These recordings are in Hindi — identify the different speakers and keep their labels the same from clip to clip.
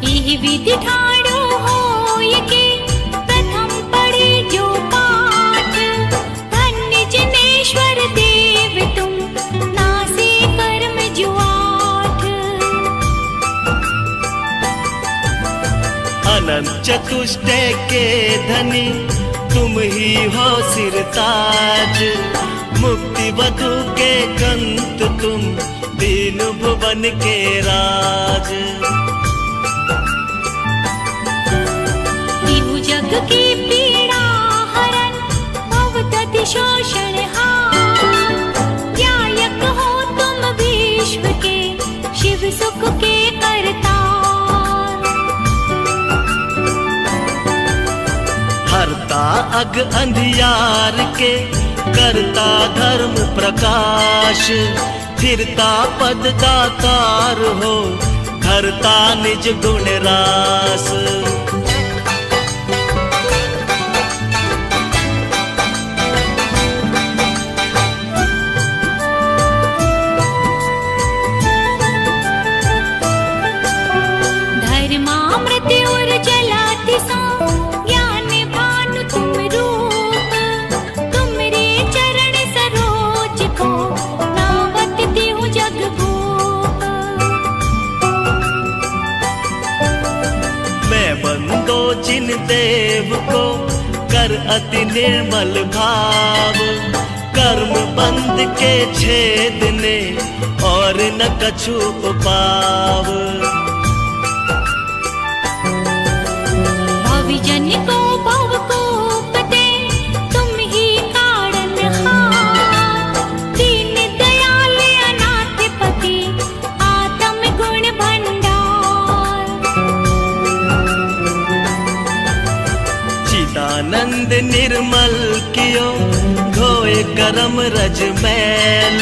Speaker 1: यही विधि ठाड़ो होय के प्रथम पढ़े जो पाठ। धन्य जिनेश्वर देव तुम नासे कर्म जो आठ।
Speaker 2: अनंत चतुष्टय के धनी तुम ही हो सिरताज। मुक्ति वधु के कंत तुम तीन भुवन के राज।
Speaker 1: जग की पीड़ा हरण भवदति शोषण हार। न्यायक हो तुम विश्व के शिव सुख के करतार।
Speaker 2: हरता अग अंधियार के करता धर्म प्रकाश। फिरता पद दातार हो धरता निज गुण रास।
Speaker 1: धर्मामृत और जलाति सा ज्ञान भानु तुम रूप। तुमरे चरण सरोज को नावत देहु जग भूप।
Speaker 2: मैं बंदो जिन देव को कर अति निर्मल भाव। कर्म बंद के छेदने और न कछु पाव।
Speaker 1: भविजन को भव को पते तुम ही कारण हार। दीन दयाल अनाथ पति आत्म गुण भंडार।
Speaker 2: चिदानंद निर्मल कियो धोए करम रज मैल।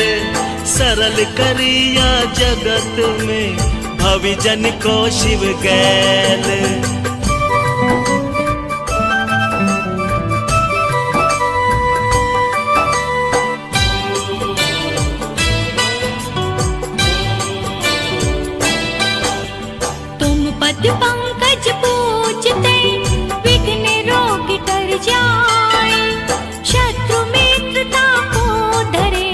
Speaker 2: सरल करिया जगत में भविजन को शिव गैल।
Speaker 1: पद पंकज पूजते विघ्न रोग टर जाए। शत्रु मित्रता को धरे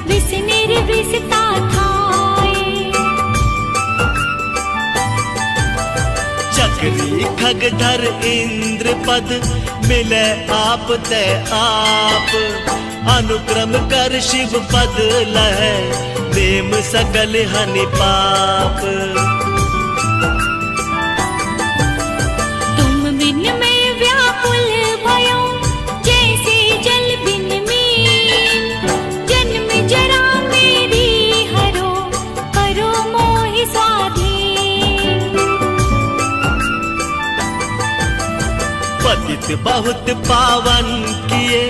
Speaker 1: विष निर्विषता खाए।
Speaker 2: चक्री खगधर इंद्र पद मिले आप ते आप। अनुक्रम कर शिव पद लहे देम सकल हनि पाप।
Speaker 1: बिन में व्याकुल भयो जैसे जल बिन मीन। जन्म जरा मेरी हरो करो मोहि स्वाधीन।
Speaker 2: पतित बहुत पावन किए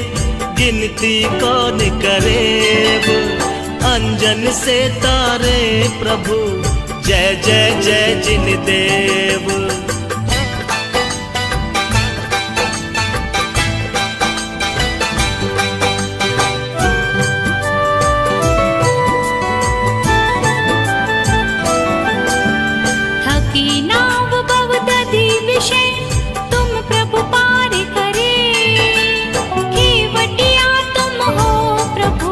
Speaker 2: गिनती कौन करेब। अंजन से तारे प्रभु जय जय जय जिन देव।
Speaker 1: तुम प्रभु पार करे केवटिया तुम हो प्रभु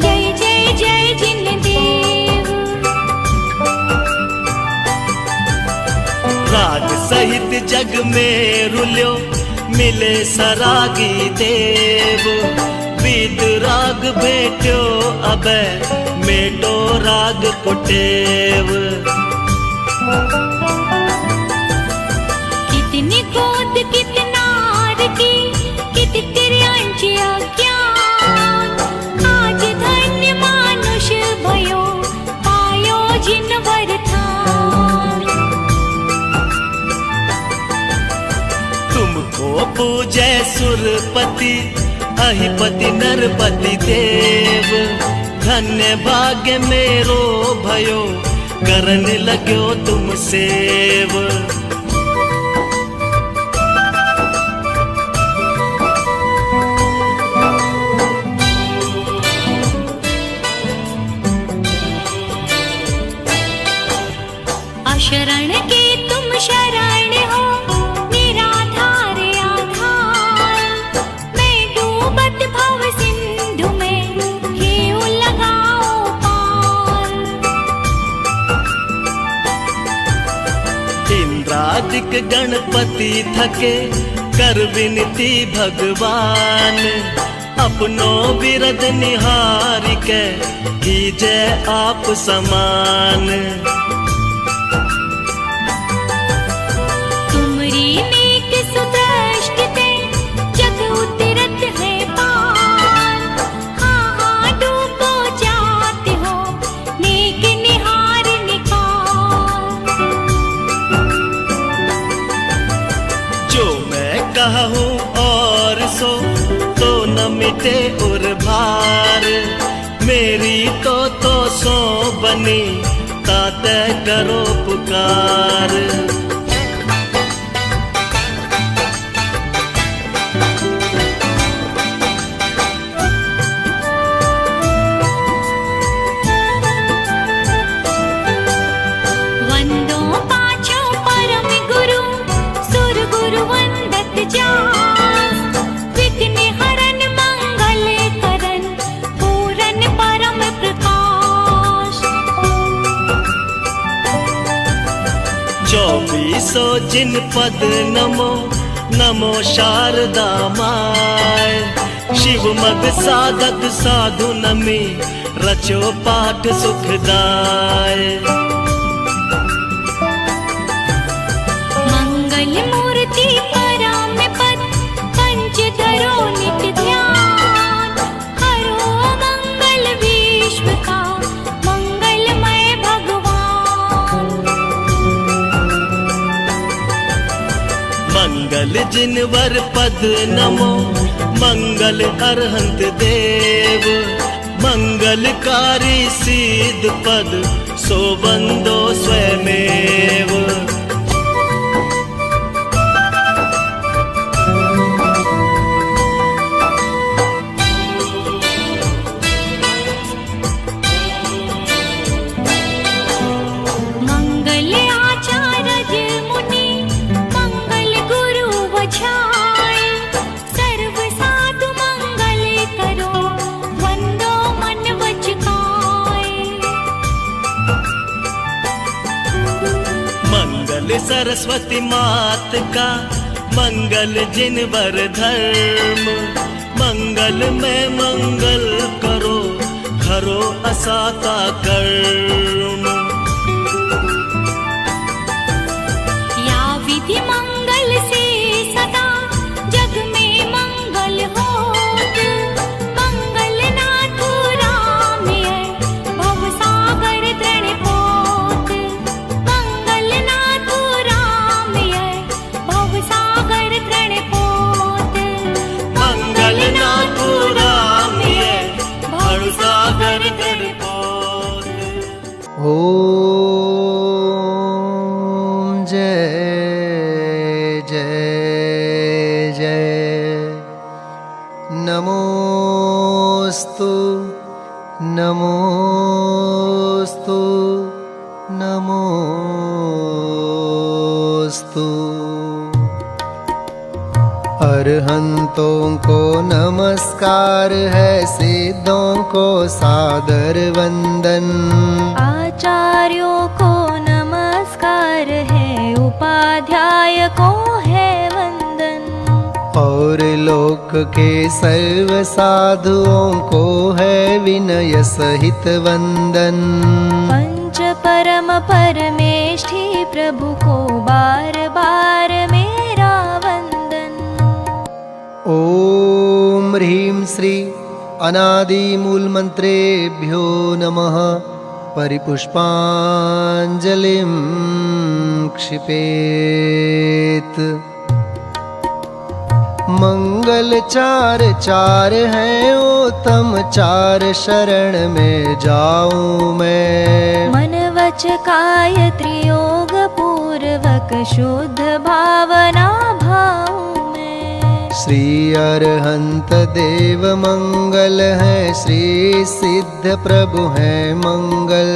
Speaker 1: जय जय जय जिन देव।
Speaker 2: राग सहित जग में रुल्यो मिले सरागी देव। बीत राग भेट्यो अबे मेटो राग कुटेव।
Speaker 1: कितनी गोद कितनार की कित तिर्यांची अज्ञान। आज धन्य मानुष भयो पायो जिन वरदान।
Speaker 2: तुमको पूजै सुरपति अहिपति नरपति देव। धन्य भाग्य मेरो भयो करन लग्यो तुम सेव।
Speaker 1: शरण के तुम
Speaker 2: इंद्रादिक गणपति थके कर विनती भगवान, अपनो बिरद निहार के कीजे आप समान।
Speaker 1: तुमरी नेक सुदृष्टि ते जग उतरत है पार, हाँ हाँ डूबो जाते हो नेक निहार निकाल।
Speaker 2: जो मैं कहूँ और सो तो न मिटे और भार, मेरी तो सो बनी ताते करो पुकार।
Speaker 1: वंदो पाछो परम गुरु सुर गुरु वंदत जास, विघ्न हरन मंगल करन पूरन परम प्रकाश।
Speaker 2: 2400 जिन पद नमो नमो शारदा माय, शिव मग साधक साधु नमी रचो पाठ सुखदाय।
Speaker 1: मंगल मूर्ति परम पद पंच धरो नित्य ध्यान, हरो मंगल विश्व का मंगलमय भगवान।
Speaker 2: मंगल जिनवर पद नमो मंगल अरहंत देव, मंगलकारी सिद्ध पद सो बंदो स्वयमेव।
Speaker 1: मंगल आचार्य मुनि मंगल गुरु वछाय, सर्व साधु मंगल करो वंदो मन वचकाय।
Speaker 2: मंगल सरस्वती मात का मंगल जिनवर धर्म, मंगल में मंगल करो खरो असाता कर्म।
Speaker 1: या विधि मंगल से सदा जग में मंगल होत, मंगल नाथ राम भव सागर तृण पोत। मंगल नाथ राम भव सागर तृण पोत।
Speaker 2: मंगल नाथ राम भव सागर तृण पोत।
Speaker 3: ओम जय जय जय, नमोस्तु नमोस्तु नमोस्तु। अरहंतों को नमस्कार है, सिद्धों को सादर वंदन।
Speaker 1: आचार्यों को नमस्कार है, उपाध्याय को है वंदन।
Speaker 3: और लोक के सर्व साधुओं को है विनय सहित वंदन।
Speaker 1: पंच परम परमेष्ठी प्रभु को बार बार मेरा वंदन।
Speaker 3: ओम ह्रीं श्री अनादि मूल मंत्रेभ्यो नमः। परिपुष्पांजलिं क्षिपेत। मंगल चार चार हैं उत्तम, चार शरण में जाऊं मैं।
Speaker 1: मन वच काय त्रियोग पूर्वक शुद्ध भावना भाऊं मैं।
Speaker 3: श्री अरहंत देव मंगल है, श्री सिद्ध प्रभु है मंगल।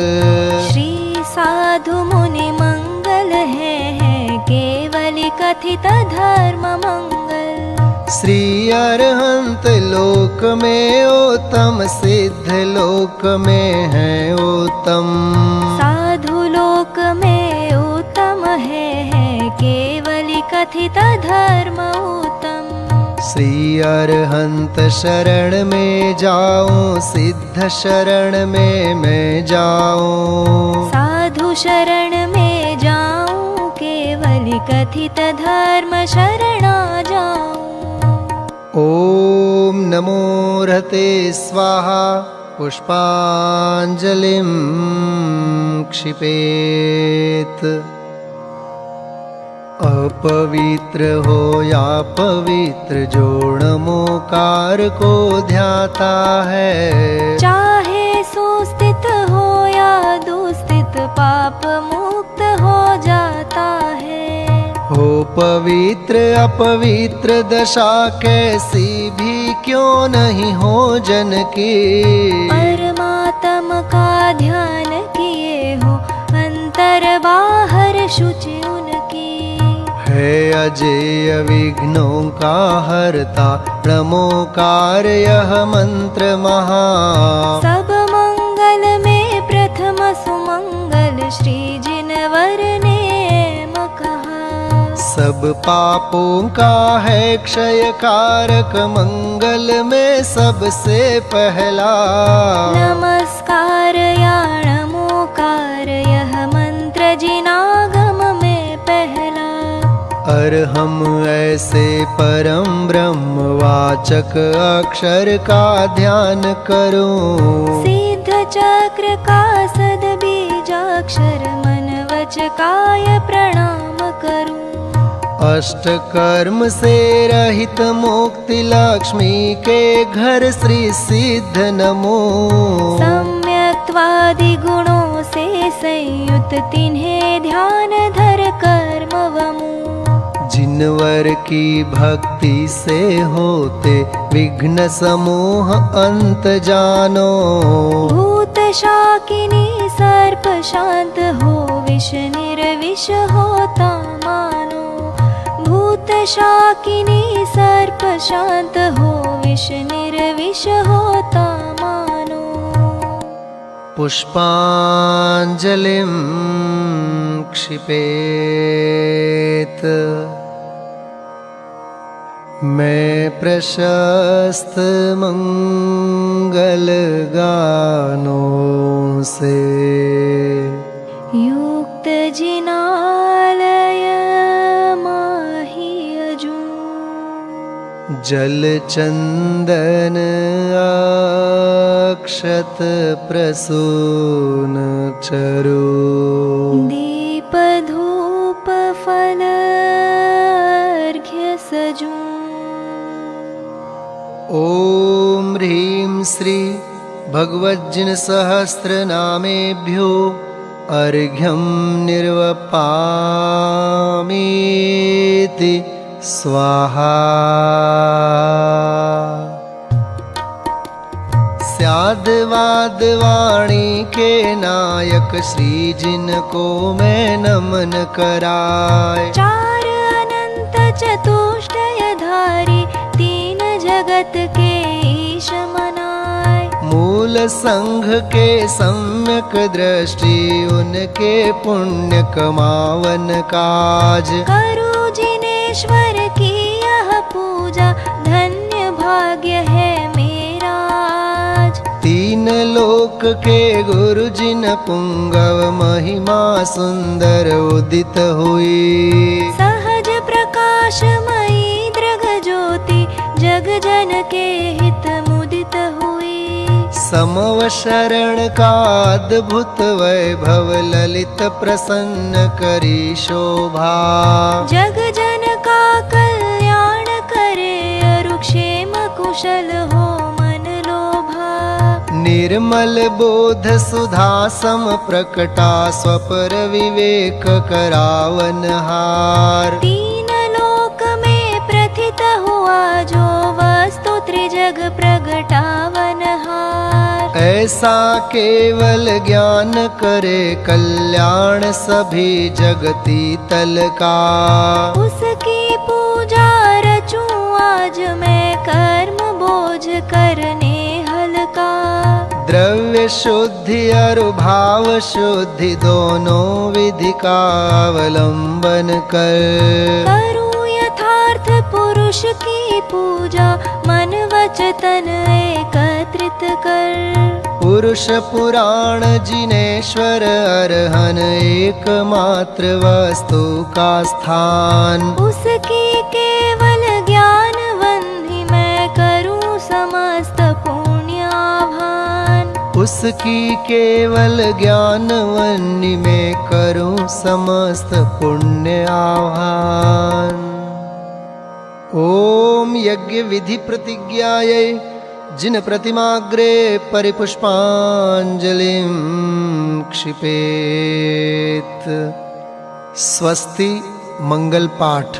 Speaker 1: श्री साधु मुनि मंगल है केवल कथित धर्म मंगल।
Speaker 3: श्री अरहंत लोक में उत्तम, सिद्ध लोक में है उत्तम।
Speaker 1: साधु लोक में उत्तम है कथित धर्म उत्तम।
Speaker 3: श्री अरहंत शरण में जाऊं, सिद्ध शरण में मैं जाऊं।
Speaker 1: साधु शरण में जाऊं, केवल कथित धर्म शरणा जाऊं।
Speaker 3: ओम नमो रहते स्वाहा पुष्पांजलिं क्षिपेत। अपवित्र हो या पवित्र जो नमोकार को ध्याता है,
Speaker 1: चाहे सुस्थित हो या दुस्थित पाप मुक्त हो जाता है।
Speaker 3: हो पवित्र अपवित्र दशा कैसी भी क्यों नहीं हो जन की,
Speaker 1: परमात्मा का ध्यान किए हो अंतर बाहर शुचि उनकी।
Speaker 3: है अजेय विघ्नों का हरता नमोकार यह मंत्र महा।
Speaker 1: सब मंगल में प्रथम सुमंगल श्री जिनवर ने कहा।
Speaker 3: सब पापों का है क्षय कारक मंगल में सबसे पहला।
Speaker 1: नमस्कार या नमोकार यह मंत्र जिनागम में पहला।
Speaker 3: अरहम ऐसे परम ब्रह्म वाचक अक्षर का ध्यान करूं।
Speaker 1: सिद्ध चक्र का सद बीजाक्षर मन वच काय प्रणाम करूं।
Speaker 3: अष्ट कर्म से रहित मुक्ति लक्ष्मी के घर श्री सिद्ध नमो।
Speaker 1: सम्यक्त्वादि गुणों से संयुक्त तिन्हें ध्यान धर कर्म वमु।
Speaker 3: जिनवर की भक्ति से होते विघ्न समूह अंत जानो।
Speaker 1: भूत शाकिनी सर्प शांत हो विष निर्विष होता मानो। भूत शाकिनी सर्प शांत हो विष निर्विष होता मानो।
Speaker 3: पुष्पांजलिं क्षिपेत। मैं प्रशस्त मंगल गानों से
Speaker 1: युक्त जिनालय माही अजूं।
Speaker 3: जल चंदन अक्षत प्रसून चरु।
Speaker 1: दीप धूप फल अर्घ्य सजूं।
Speaker 3: ओम ह्रीं श्री भगवज्जिन सहस्र नामेभ्यो अर्घ्यं निर्वपामीति स्वाहा। स्याद्वाद वाणी के नायक श्री जिनको मैं नमन कराय।
Speaker 1: चार अनंत चतुष्टयधारी तीन जगत के ईश मनाय।
Speaker 3: मूल संघ के सम्यक दृष्टि उनके पुण्य कमावन काज।
Speaker 1: करू जिनेश्वर की यह पूजा धन्य भाग्य है मेरा आज।
Speaker 3: तीन लोक के गुरु जिन पुंगव महिमा सुंदर उदित हुई।
Speaker 1: सहज प्रकाशमयी दृग ज्योति जग जन के हित मुदित हुई।
Speaker 3: समव शरण का अद्भुत वैभव ललित प्रसन्न करी शोभा।
Speaker 1: जग जन का कल्याण करे अरुक्षेम कुशल हो मन लोभा।
Speaker 3: निर्मल बोध सुधा सम प्रकटा स्वपर विवेक करावन हार।
Speaker 1: तीन लोक में प्रथित हुआ जो वस्तु त्रिजग प्रगटावन हार।
Speaker 3: ऐसा केवल ज्ञान करे कल्याण सभी जगती तल का।
Speaker 1: उसकी पूजा रचूं आज मैं कर्म बोझ करने हल्का।
Speaker 3: द्रव्य शुद्धि और भाव शुद्धि दोनों विधि का अवलंबन कर।
Speaker 1: करूं पुरुष की पूजा मन वच तन एकत्रित कर।
Speaker 3: पुरुष पुराण जिनेश्वर अरहन एकमात्र वस्तु का स्थान।
Speaker 1: उसकी केवल ज्ञान वन्हि मैं करूं समस्त पुण्याभान।
Speaker 3: उसकी केवल ज्ञान वन्नि में करूं समस्त पुण्य आह्वान। ओम यज्ञ विधि प्रतिज्ञायै जिन प्रतिमाग्रे परिपुष्पांजलिं क्षिपेत। स्वस्ति मंगल पाठ।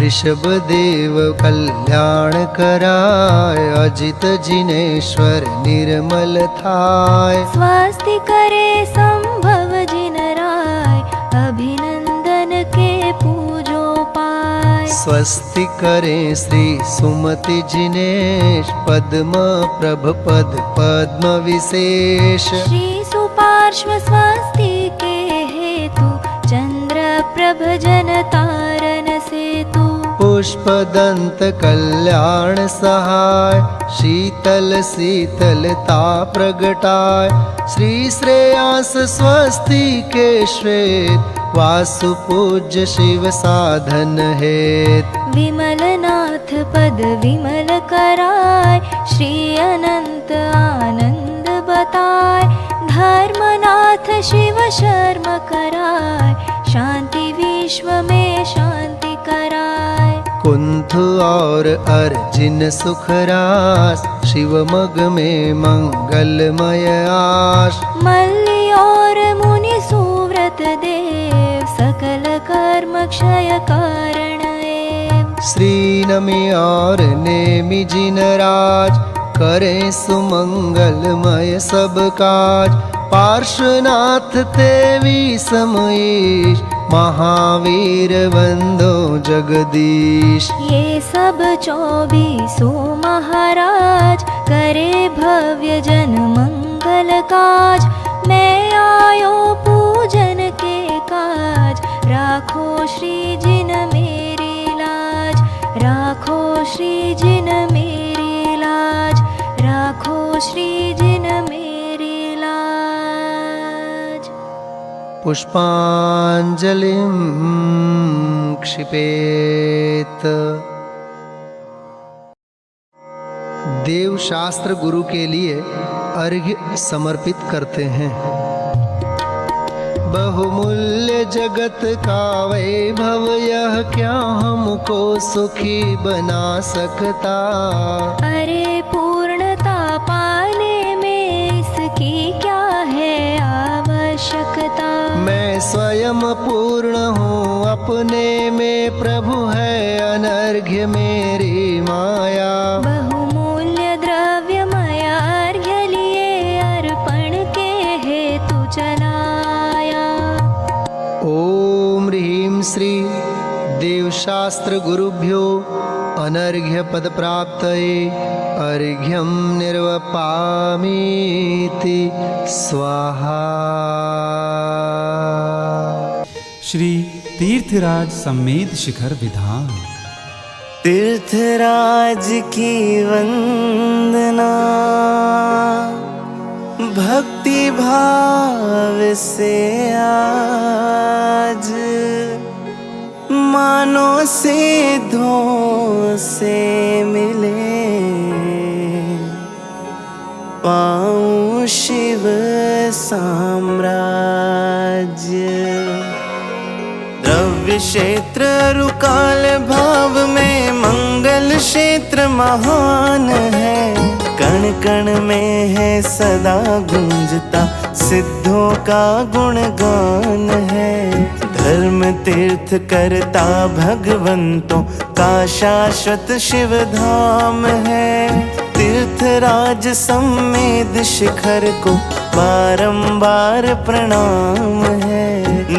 Speaker 3: ऋषभ देव कल्याण कराय, अजित जिनेश्वर निर्मल थाय।
Speaker 1: स्वस्ति करे संभव जिन राय, अभिनंदन के पूजो पाय।
Speaker 3: स्वस्ति करें श्री सुमति जिनेश, पद्म प्रभ पद पद्म विशेष।
Speaker 1: श्री सुपार्श्व स्वस्ति के हेतु, चंद्र प्रभ जन तारन सेतु।
Speaker 3: पुष्पदंत कल्याण सहाय, शीतल शीतलता प्रगटाय। श्री श्रेयांस स्वस्ति के श्वेत, वासु पूज्य शिव साधन हेत।
Speaker 1: विमल नाथ पद विमल कराय, श्री अनंत आनंद बताय। धर्मनाथ शिव शर्म कराय, शांति विश्व में शांति कराय।
Speaker 3: कुंथ और अर्जिन सुखरास, शिव मग में मंगलमय आश।
Speaker 1: मल्ली और मुनि सुव्रत देव, सकल कर्म क्षय कारण एव।
Speaker 3: श्री नमि और नेमि जिन राज, करें सुमंगलमय सब काज। पार्श्वनाथ तेवी समईश, महावीर वंदो जगदीश।
Speaker 1: ये सब 24 महाराज, करे भव्य जन मंगल काज। मैं आयो पूजन के काज, राखो श्री जिन मेरी लाज। राखो श्री जिन मेरी लाज, राखो श्री जिन मेरी लाज।
Speaker 3: पुष्पांजलिं क्षिपेत। देव शास्त्र गुरु के लिए अर्घ्य समर्पित करते हैं। बहुमूल्य जगत का वैभव, यह क्या हमको सुखी बना सकता।
Speaker 1: अरे पूर्णता पाने में इसकी क्या है आवश्यकता।
Speaker 3: मैं स्वयं पूर्ण हूँ अपने में, प्रभु है अनर्घ्य मेरी माया।
Speaker 1: बहुमूल्य द्रव्य माया अर्घ्य लिए, अर्पण के हेतु चलाया।
Speaker 3: ओम ह्रीं श्री देव शास्त्र गुरुभ्यो अनर्घ्य पद प्राप्तये अर्घ्यं निर्वपामीति स्वाहा।
Speaker 4: श्री तीर्थराज सम्मेद शिखर विधान।
Speaker 2: तीर्थराज की वंदना, भक्ति भाव से आज। मानो सिद्धों से मिले, पाऊं शिव साम्राज्य। द्रव्य क्षेत्र रुकाल भाव में, मंगल क्षेत्र महान है। कण कण में है सदा गूंजता, सिद्धों का गुणगान है। धर्म तीर्थ करता भगवंतों का शाश्वत शिव धाम है। तीर्थराज सम्मेद शिखर को बारंबार प्रणाम है।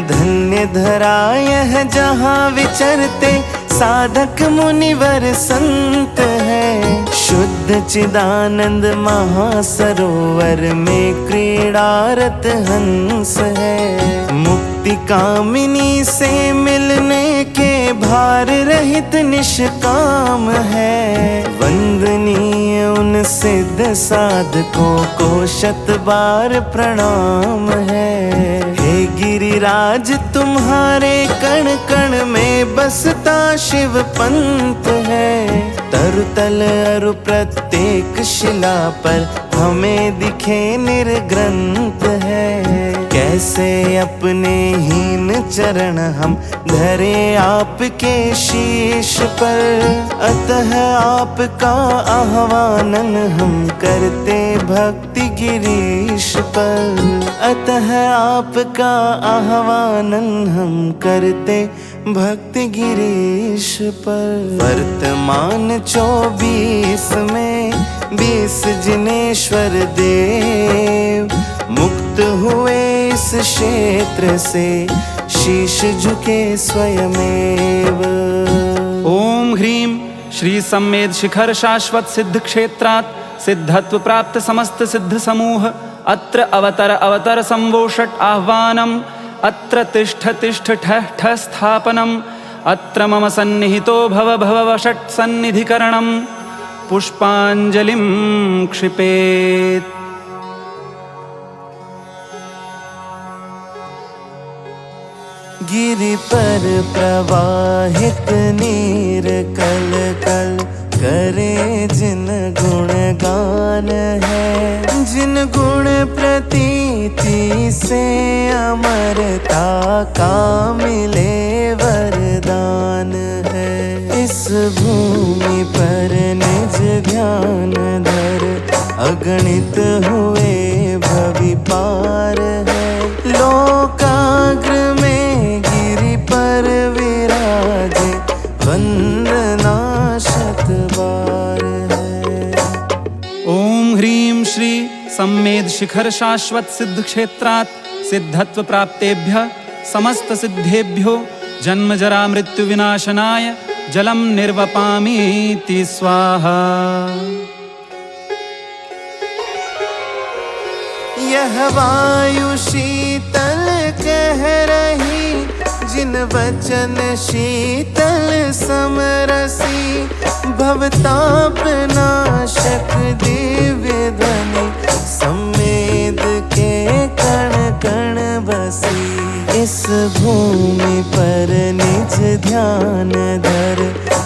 Speaker 2: धन्य धरा यह जहाँ विचरते साधक मुनिवर संत है। शुद्ध चिदानंद महासरोवर में क्रीड़ारत हंस है। मुक्ति कामिनी से मिलने के भार रहित निष्काम है। वंदनीय उन सिद्ध साधकों को शत बार प्रणाम है। हे गिरिराज तुम्हारे कण कण में बसता शिव पंथ है। तरुतल अरु प्रत्येक शिला पर हमें दिखे निर्ग्रंथ है। कैसे अपने हीन चरण हम धरे आपके शीश पर। अतः आपका आह्वानन हम करते भक्ति गिरीश पर। अतः आपका आह्वानन हम करते भक्ति गिरीश पर। वर्तमान 24 में 20 जिनेश्वर देव मुक्त हुए इस क्षेत्र से शीश झुके स्वयमेव।
Speaker 4: ओम ह्रीं श्री सम्मेद शिखर शाश्वत सिद्ध क्षेत्रात् सिद्धत्व प्राप्त समस्त सिद्ध समूह अत्र अवतर अवतर संवोषट आह्वानम्। अत्र तिष्ठ तिष्ठ ठः ठः स्थापनम्। अत्र मम सन्निहितो भव भव वषट् सन्निधिकरणम्। पुष्पांजलिं क्षिपेत्।
Speaker 2: गिरि पर प्रवाहित नीर कल कल करे जिन गुण गान है। जिन गुण प्रतीति से अमरता का मिले वरदान है। इस भूमि पर निज ध्यान धर अगणित हुए भवि पार है। लोकाग्र में गिरि पर विराजे वंदना शत बार है।
Speaker 4: ओम ह्रीं श्री सम्मेद शिखर शाश्वत सिद्ध क्षेत्रात् सिद्धत्व प्राप्तेभ्यः समस्त सिद्धेभ्यो जन्म जरा मृत्यु विनाशनाय जलम निर्वपामीति स्वाहा।
Speaker 2: यह वायु शीतल कह रही जिन वचन शीतल समरसी। भवताप नाशक दिव्य ध्वनि सम्मेद के कण कण बसी। इस भूमि पर निज ध्यान धर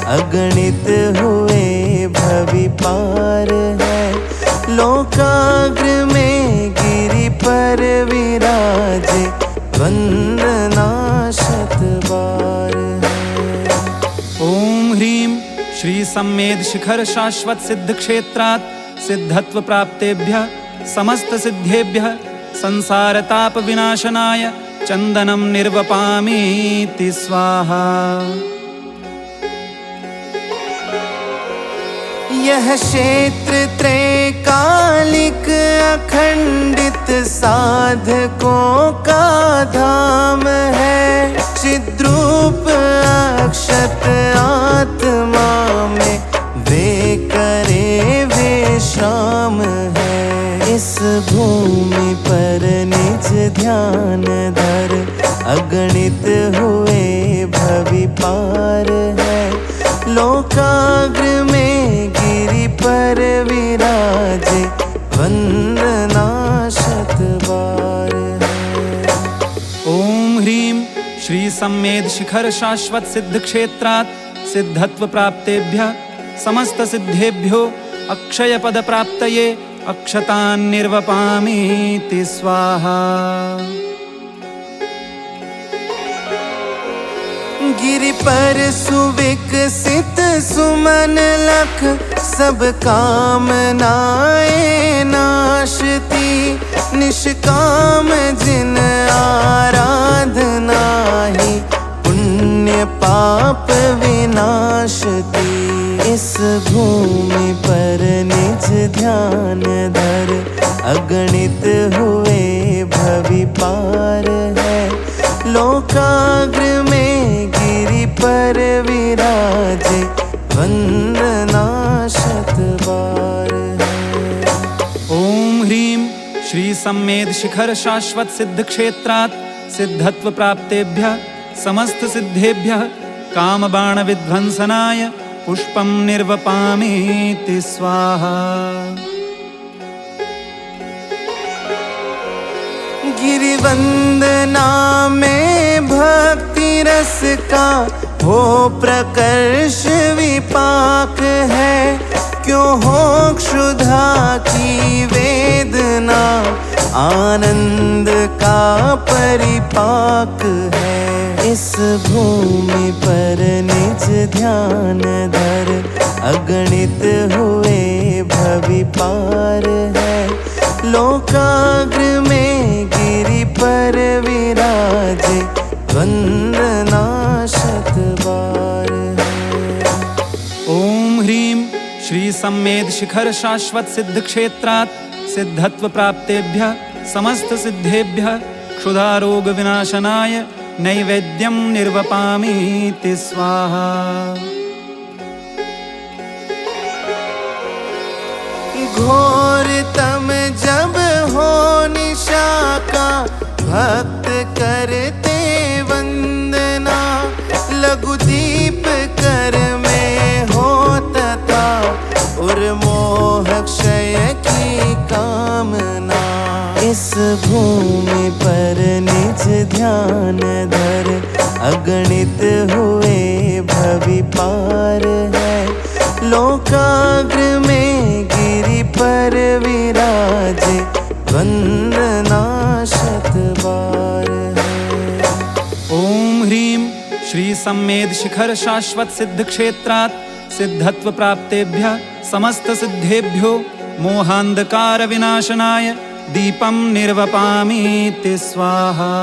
Speaker 2: अगणित हुए भवि पार है। लोकाग्र में गिरि पर विराजे वंदना शत बार है।
Speaker 4: ओम ह्रीं श्री सम्मेद शिखर शाश्वत सिद्ध क्षेत्रात् सिद्धत्व प्राप्तेभ्यः समस्त सिद्धेभ्यः संसार ताप विनाशनाय चंदनम निर्वपामीति स्वाहा।
Speaker 2: यह क्षेत्र त्रैकालिक अखंडित साधकों का धाम है। चिद्रूप अक्षत आत्मा में वे करे विश्राम है। इस भूमि पर निज ध्यान धर अगणित हुए भवि पार है। लोकाग्र में गिरि पर विराजे वंदना शत बार है।
Speaker 4: ओम ह्रीं श्री सम्मेद शिखर शाश्वत सिद्ध क्षेत्रात् सिद्धत्व प्राप्तेभ्यः समस्त सिद्धेभ्यो अक्षय पद प्राप्तये अक्षतान् निर्वपामीति स्वाहा।
Speaker 2: गिरि पर सुविकसित सुमन लख सब कामनाएं नाशती। निष्काम जिन आराधना ही पुण्य पाप विनाशती। इस भूमि पर निज ध्यान धर अगणित हुए भवि पार है। लोकाग्र में गिरि पर विराजे वंदना शत बार है।
Speaker 4: ओम ह्रीं श्री सम्मेद शिखर शाश्वत सिद्ध क्षेत्रात् सिद्धत्व प्राप्तेभ्यः समस्त सिद्धेभ्यः कामबाणविध्वंसनाय पुष्पं निर्वपामीति स्वाहा।
Speaker 2: गिरिवंदना में भक्ति रस का हो प्रकर्ष विपाक है, क्यों हो क्षुधा की वेदना, आनंद का परिपाक है। इस भूमि पर निज ध्यान धर, अगणित हुए भवि पार है। लोकाग्र में गिरि पर विराजे, वंदना शत बार है।
Speaker 4: ओम ह्रीं श्री सम्मेद शिखर शाश्वत सिद्ध क्षेत्रात् सिद्धत्व प्राप्तेभ्यः समस्त सिद्धेभ्यः क्षुधारोग विनाशनाय नैवेद्यं निर्वपामीति स्वाहा।
Speaker 2: घोरतम जब हो निशा का, भक्त करते वंदना, लघु दीप कर में हो तथा, उर्मोह क्षय की कामना। इस भूमि पर निज ध्यान धर, अगणित हुए भवि पार है। लोकाग्र में गिरि पर विराजे, वंदना शत बार है।
Speaker 4: ओम ह्रीं श्री सम्मेद शिखर शाश्वत सिद्ध क्षेत्रात् सिद्धत्व प्राप्तेभ्यः समस्त सिद्धेभ्यो मोहांधकार विनाशनाय दीपं निर्वपामीति स्वाहा।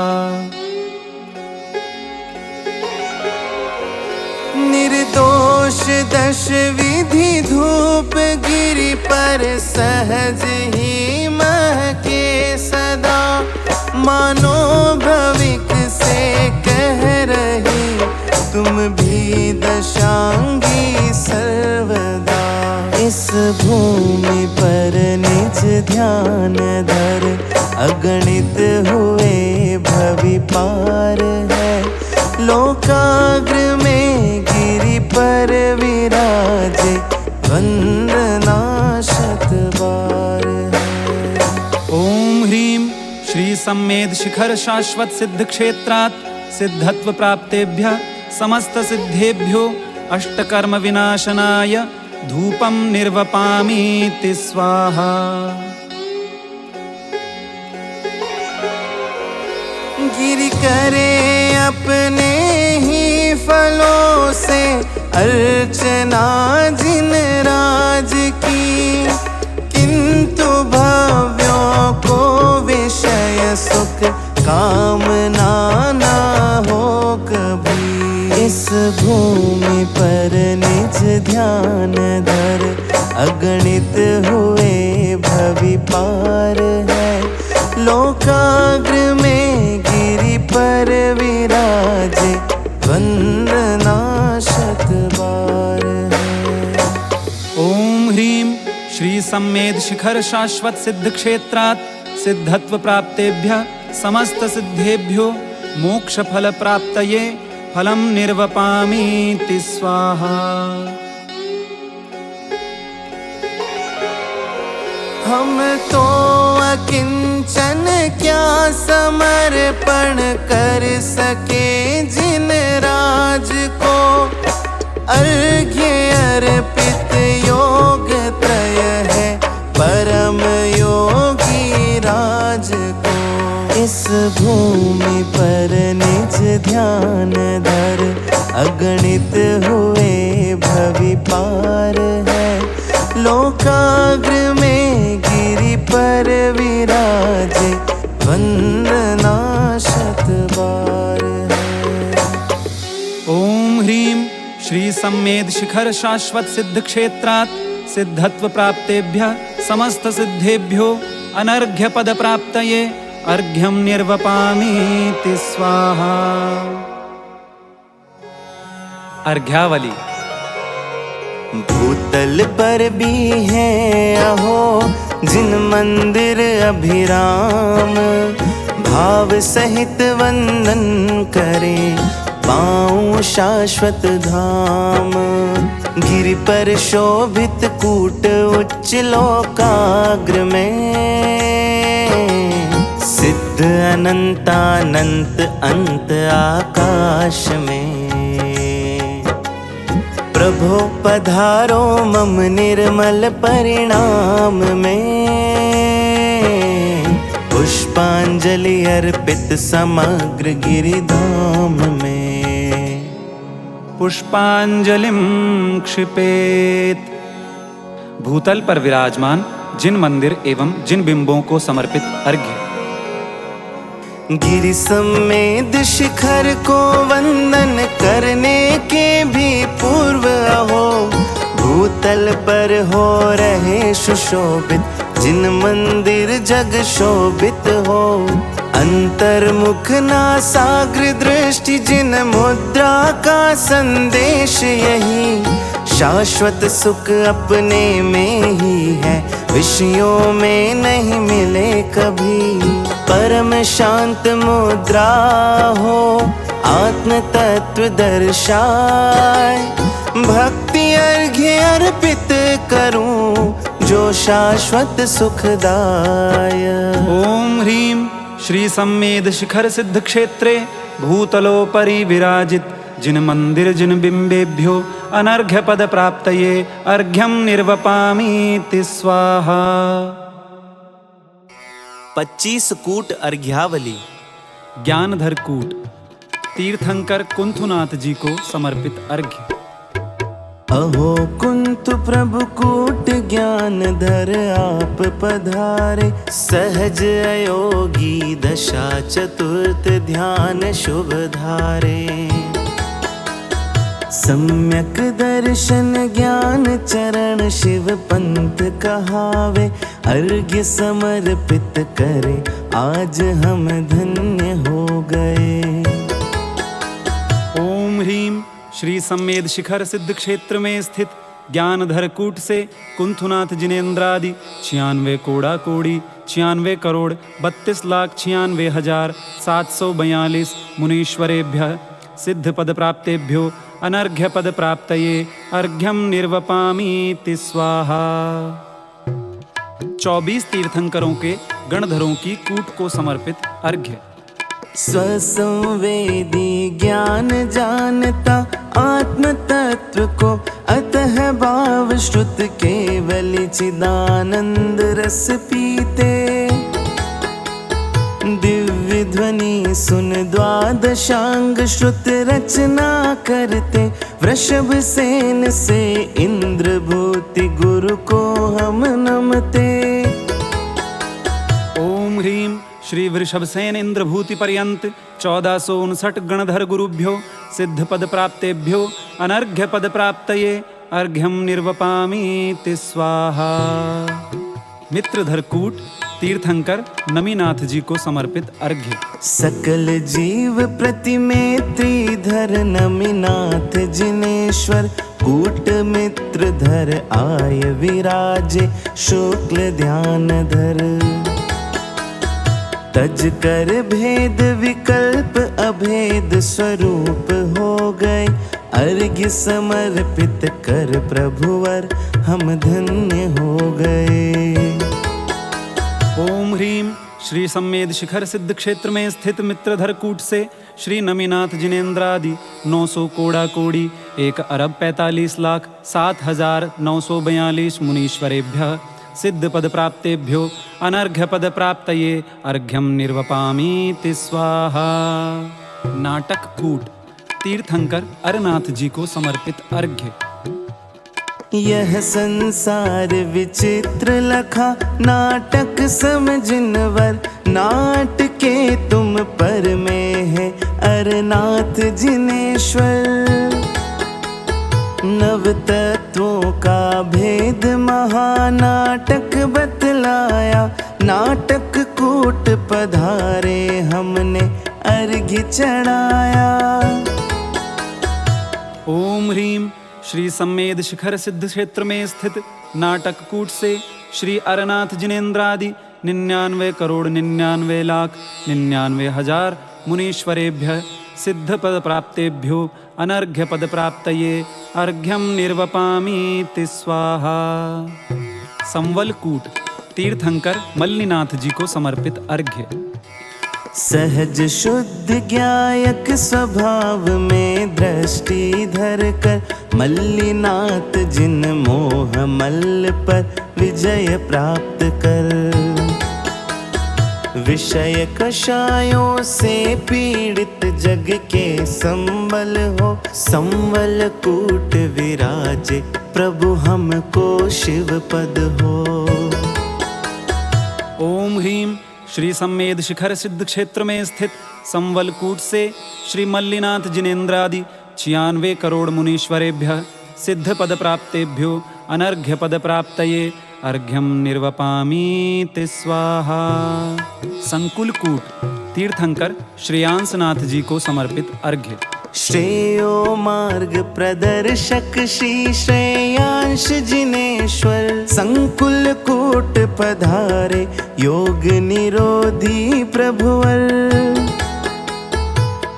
Speaker 2: निर्दोष दश विधि धूप गिरि पर सहज ही महके सदा, मानो भविक से कह रही तुम भी दशांगी सर्वदा। इस भूमि पर निज ध्यान धर, अगणित हुए भवि पार है। लोकाग्र में गिरि पर विराजे, वंदना शत बार है।
Speaker 4: ओम ह्रीं श्री सम्मेद शिखर शाश्वत सिद्ध क्षेत्रात् सिद्धत्व प्राप्तेभ्यः समस्त सिद्धेभ्यो अष्टकर्म विनाशनाय धूपं निर्वपामीति स्वाहा।
Speaker 2: गिरि करे अपने ही फलों से अर्चना जिन राज की, किंतु भव्यों को विषय सुख कामना ना हो कभी। इस भूमि पर निज ध्यान धर, अगणित हुए भवि पार है। लोकाग्र में गिरि पर विराजे, वंदना शत बार है।
Speaker 4: ओम ह्रीं श्री सम्मेद शिखर शाश्वत सिद्ध क्षेत्रात् सिद्धत्व प्राप्तेभ्यः समस्त सिद्धेभ्यो मोक्ष फल प्राप्तये फलं निर्वपामीति स्वाहा।
Speaker 2: हम तो अकिंचन क्या समर्पण कर सके जिन राज को, अर्घ्य अर्पित योग त्रय है परम योगी राज को। इस भूमि पर निज ध्यान धर, अगणित हुए भवि पार है। लोकाग्र में गिरि पर विराजे, वंदना शत बार है।
Speaker 4: ओम ह्रीं श्री सम्मेद शिखर शाश्वत सिद्ध क्षेत्रात् सिद्धत्व प्राप्तेभ्यः समस्त सिद्धेभ्यो अनर्घ्य पद प्राप्तये अर्घ्यं निर्वपामीति स्वाहा। अर्घ्यावली।
Speaker 2: भूतल पर भी है अहो जिन मंदिर अभिराम, भाव सहित वंदन करे पाऊं शाश्वत धाम। गिरि पर शोभित कूट उच्च लोकाग्र में, सिद्ध अनंतानंत अंत आकाश में। प्रभो पधारो मम निर्मल परिणाम में, पुष्पांजलि अर्पित समग्र गिरिधाम में।
Speaker 4: पुष्पांजलिं क्षिपेत। भूतल पर विराजमान जिन मंदिर एवं जिन बिंबों को समर्पित अर्घ्य।
Speaker 2: गिरि समेत शिखर को वंदन करने के भी पूर्व अहो, भूतल पर हो रहे सुशोभित जिन मंदिर जग शोभित हो। अंतर्मुख नासाग्र दृष्टि जिन मुद्रा का संदेश यही, शाश्वत सुख अपने में ही है विषयों में नहीं मिले कभी। परम शांत मुद्रा हो आत्म तत्व दर्शाए, भक्ति अर्घ्य अर्पित करूं जो शाश्वत सुखदाय।
Speaker 4: ओम ह्रीं श्री सम्मेद शिखर सिद्ध क्षेत्रे भूतलोपरि विराजित जिन मंदिर जिन बिंबेभ्यो अनर्घ्य पद प्राप्तये अर्घ्यं निर्वपामीति स्वाहा।
Speaker 2: 25 कूट अर्घ्यावली।
Speaker 4: ज्ञानधर कूट तीर्थंकर कुंथुनाथ जी को समर्पित अर्घ्य।
Speaker 2: अहो कुंतु प्रभु कूट ज्ञानधर आप पधारे, सहज अयोगी दशा चतुर्थ ध्यान शुभ धारे। सम्यक दर्शन ज्ञान चरण शिव पंथ कहावे, अर्घ्य समर्पित करे आज हम धन्य हो गए।
Speaker 4: ओम ह्रीं श्री सम्मेद शिखर सिद्ध क्षेत्र में स्थित ज्ञानधर कूट से कुंथुनाथ जिनेन्द्रादि 96 कोड़ा कोड़ी 96 करोड़ 32,96,742 मुनीश्वरेभ्यः सिद्ध पद प्राप्तेभ्यो अनर्घ्य पद प्राप्तये अर्घ्यं निर्वपामीति स्वाहा। 24 तीर्थंकरों के गणधरों की कूट को समर्पित अर्घ्य।
Speaker 2: स्वसंवेदी ज्ञान जानता आत्म तत्व को, अतः भाव श्रुत केवल चिदानंद रस पीते। दिव्य ध्वनि सुन द्वादशांग श्रुत रचना करते, वृषभ सेन से इंद्र भूति गुरु को हम नमते।
Speaker 4: ओम ह्रीं श्री वृषभसेन इंद्रभूति पर्यंत 1459 गणधर गुरुभ्यो सिद्ध पद प्राप्तेभ्यो अनर्घ्य पद प्राप्तये अर्घ्यं निर्वपामीति स्वाहा। मित्रधर कूट तीर्थंकर नमीनाथ जी को समर्पित अर्घ्य।
Speaker 2: सकल जीव प्रतिमेत्री धर नमीनाथ जिनेश्वर, कूट मित्र धर आय विराजे शुक्ल ध्यान धर। तज कर भेद विकल्प अभेद स्वरूप हो गए, अर्घ्य समर्पित कर प्रभुवर हम धन्य हो गए।
Speaker 4: ओम ह्रीं श्री सम्मेद शिखर सिद्ध क्षेत्र में स्थित मित्रधर कूट से श्री नमीनाथ जिनेन्द्रादि 900 कोड़ा कोड़ी 1,45,07,942 मुनीश्वरेभ्यः सिद्ध पद प्राप्तेभ्यो अनर्घ्य पद प्राप्तये अर्घ्यं निर्वपामीति स्वाहा। नाटक कूट तीर्थंकर अरनाथ जी को समर्पित अर्घ्य।
Speaker 2: यह संसार विचित्र लखा नाटक समझिनवर, नाटके तुम पर में है अरनाथ जिनेश्वर। नव तत्वों का भेद महानाटक बतलाया, नाटक कूट पधारे हमने अर्घ्य चढ़ाया।
Speaker 4: ओम ह्रीं श्री सम्मेद शिखर सिद्ध क्षेत्र में स्थित नाटक कूट से श्री अरनाथ जिनेन्द्रादि 99 करोड़ 99 लाख 99 हजार मुनीश्वरेभ्यः सिद्धपद प्राप्तेभ्यो अनर्घ्य पद प्राप्तये अर्घ्यम निर्वपामीति स्वाहा। संवलकूट तीर्थंकर मल्लिनाथ जी को समर्पित अर्घ्य।
Speaker 2: सहज शुद्ध ज्ञायक स्वभाव में दृष्टि धर कर मल्लिनाथ जिन मोह मल्ल पर विजय प्राप्त कर। विषय कषायों से पीड़ित जग के संबल हो, संवल कूट विराजे प्रभु हमको शिव पद हो।
Speaker 4: ओम ह्रीं श्री सम्मेद शिखर सिद्ध क्षेत्र में स्थित संवलकूट से श्री मल्लिनाथ जिनेन्द्रादि 96 करोड़ मुनीश्वरेभ्यः सिद्ध पद प्राप्तेभ्यो अनर्घ्य पद प्राप्तये अर्घ्यम निर्वपामीति स्वाहा। संकुलकूट तीर्थंकर श्रेयांसनाथ जी को समर्पित अर्घ्य।
Speaker 2: श्रेयो मार्ग प्रदर्शक श्री श्रेयांश जिनेश्वर संकुल कूट पधारे योग निरोधी प्रभुवर।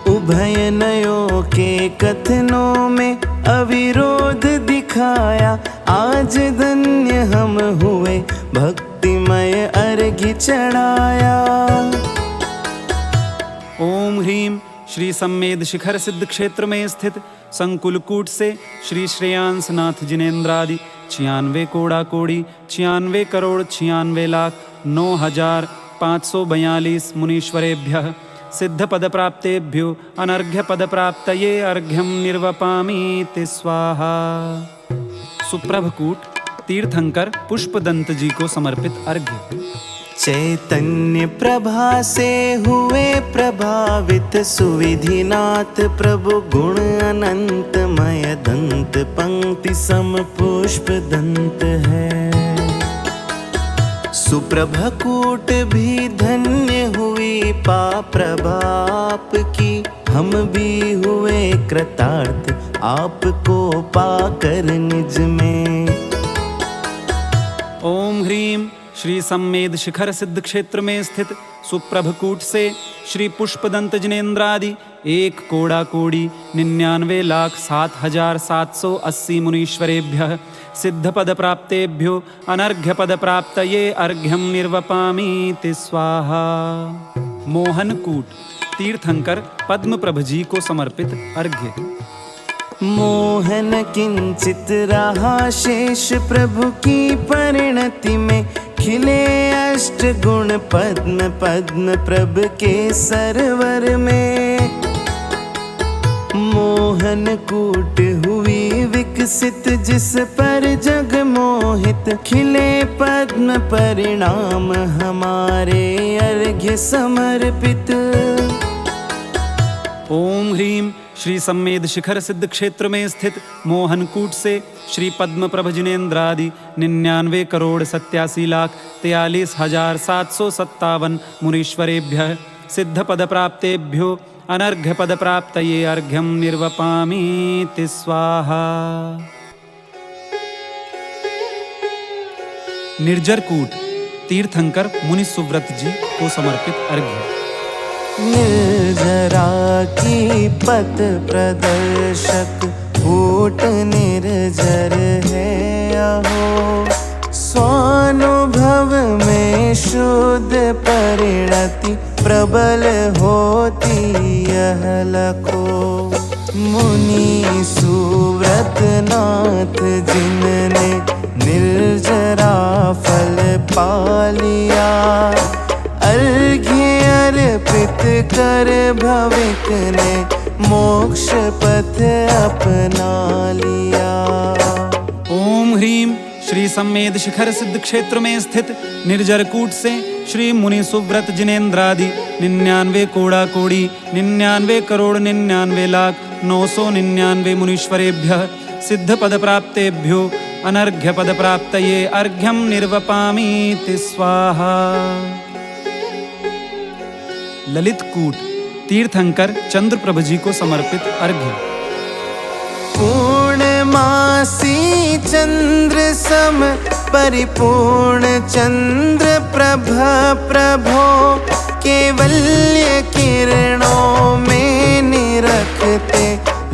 Speaker 2: उभय नयों के कथनों में अविरोध दिखाया, आज धन्य हम हुए भक्तिमय अर्घ्य चढ़ाया।
Speaker 4: ओम ह्रीं श्री सम्मेद शिखर सिद्ध क्षेत्र में स्थित संकुलकूट से श्री श्रेयांसनाथ जिनेन्द्रादि 96 कोड़ा कोड़ी 96 करोड़ 96 लाख 9,542 मुनीश्वरेभ्यः सिद्ध पद प्राप्तेभ्यो अनर्घ्य पद प्राप्तये अर्घ्यम निर्वपामीति स्वाहा। सुप्रभकूट तीर्थंकर पुष्पदंत जी को समर्पित अर्घ्य।
Speaker 2: चैतन्य प्रभा से हुए प्रभावित सुविधिनाथ प्रभु गुण अनंतमय दंत पंक्ति सम पुष्प दंत है। सुप्रभकूट भी धन्य हुई पा प्रभाप की, हम भी हुए कृतार्थ आपको पाकर निज में।
Speaker 4: ओम ह्रीं श्री सम्मेद शिखर सिद्ध क्षेत्र में स्थित सुप्रभकूट से श्री पुष्पदंत जिनेन्द्रादि 1 कोड़ा कोड़ी 99,07,780 मुनीश्वरेभ्यः सिद्ध पद प्राप्तेभ्यो अनर्घ्य पद प्राप्तये अर्घ्यम निर्वपामीति स्वाहा। मोहनकूट तीर्थंकर पद्मप्रभ जी को समर्पित अर्घ्य।
Speaker 2: मोहन किंचित रहा शेष प्रभु की परिणति में, खिले अष्ट गुण पद्म पद्म प्रभ के सरवर में। मोहन कूट हुई विकसित जिस पर जग मोहित, खिले पद्म परिणाम हमारे अर्घ्य समर्पित।
Speaker 4: ओम ह्रीं श्री सम्मेद शिखर सिद्ध क्षेत्र में स्थित मोहनकूट से श्री पद्मप्रभ जिनेन्द्रादि 99 करोड़ 87 लाख 43,757 मुनीश्वरेभ्यः सिद्ध पद प्राप्तेभ्यो अनर्घ्य पद प्राप्तये अर्घ्यम निर्वपामीति स्वाहा। निर्जरकूट तीर्थंकर मुनि सुव्रत जी को समर्पित अर्घ्य।
Speaker 2: निर्जरा की पथ प्रदर्शक कूट निर्जर है अहो, स्वानुभव में शुद्ध परिणति प्रबल होती यह लखो। मुनि सुव्रत नाथ जिनने निर्जरा फल पा लिया, अर्घ्य अर्पित कर भविक ने मोक्ष पथ अपना लिया।
Speaker 4: ओम ह्रीं श्री सम्मेद शिखर सिद्ध क्षेत्र में स्थित निर्जरकूट से श्री मुनि सुव्रत जिनेन्द्रादि 99 कोड़ा कोड़ी 99 करोड़ 99 लाख 999 मुनीश्वरेभ्यः सिद्ध पद प्राप्तेभ्यो अनर्घ्य पद प्राप्तये अर्घ्यम निर्वपामीति स्वाहा। ललितकूट तीर्थंकर चंद्रप्रभ जी को समर्पित अर्घ्य।
Speaker 2: पूर्णमासी चंद्र सम परिपूर्ण चंद्र प्रभा प्रभो, केवल्य किरणों में देखते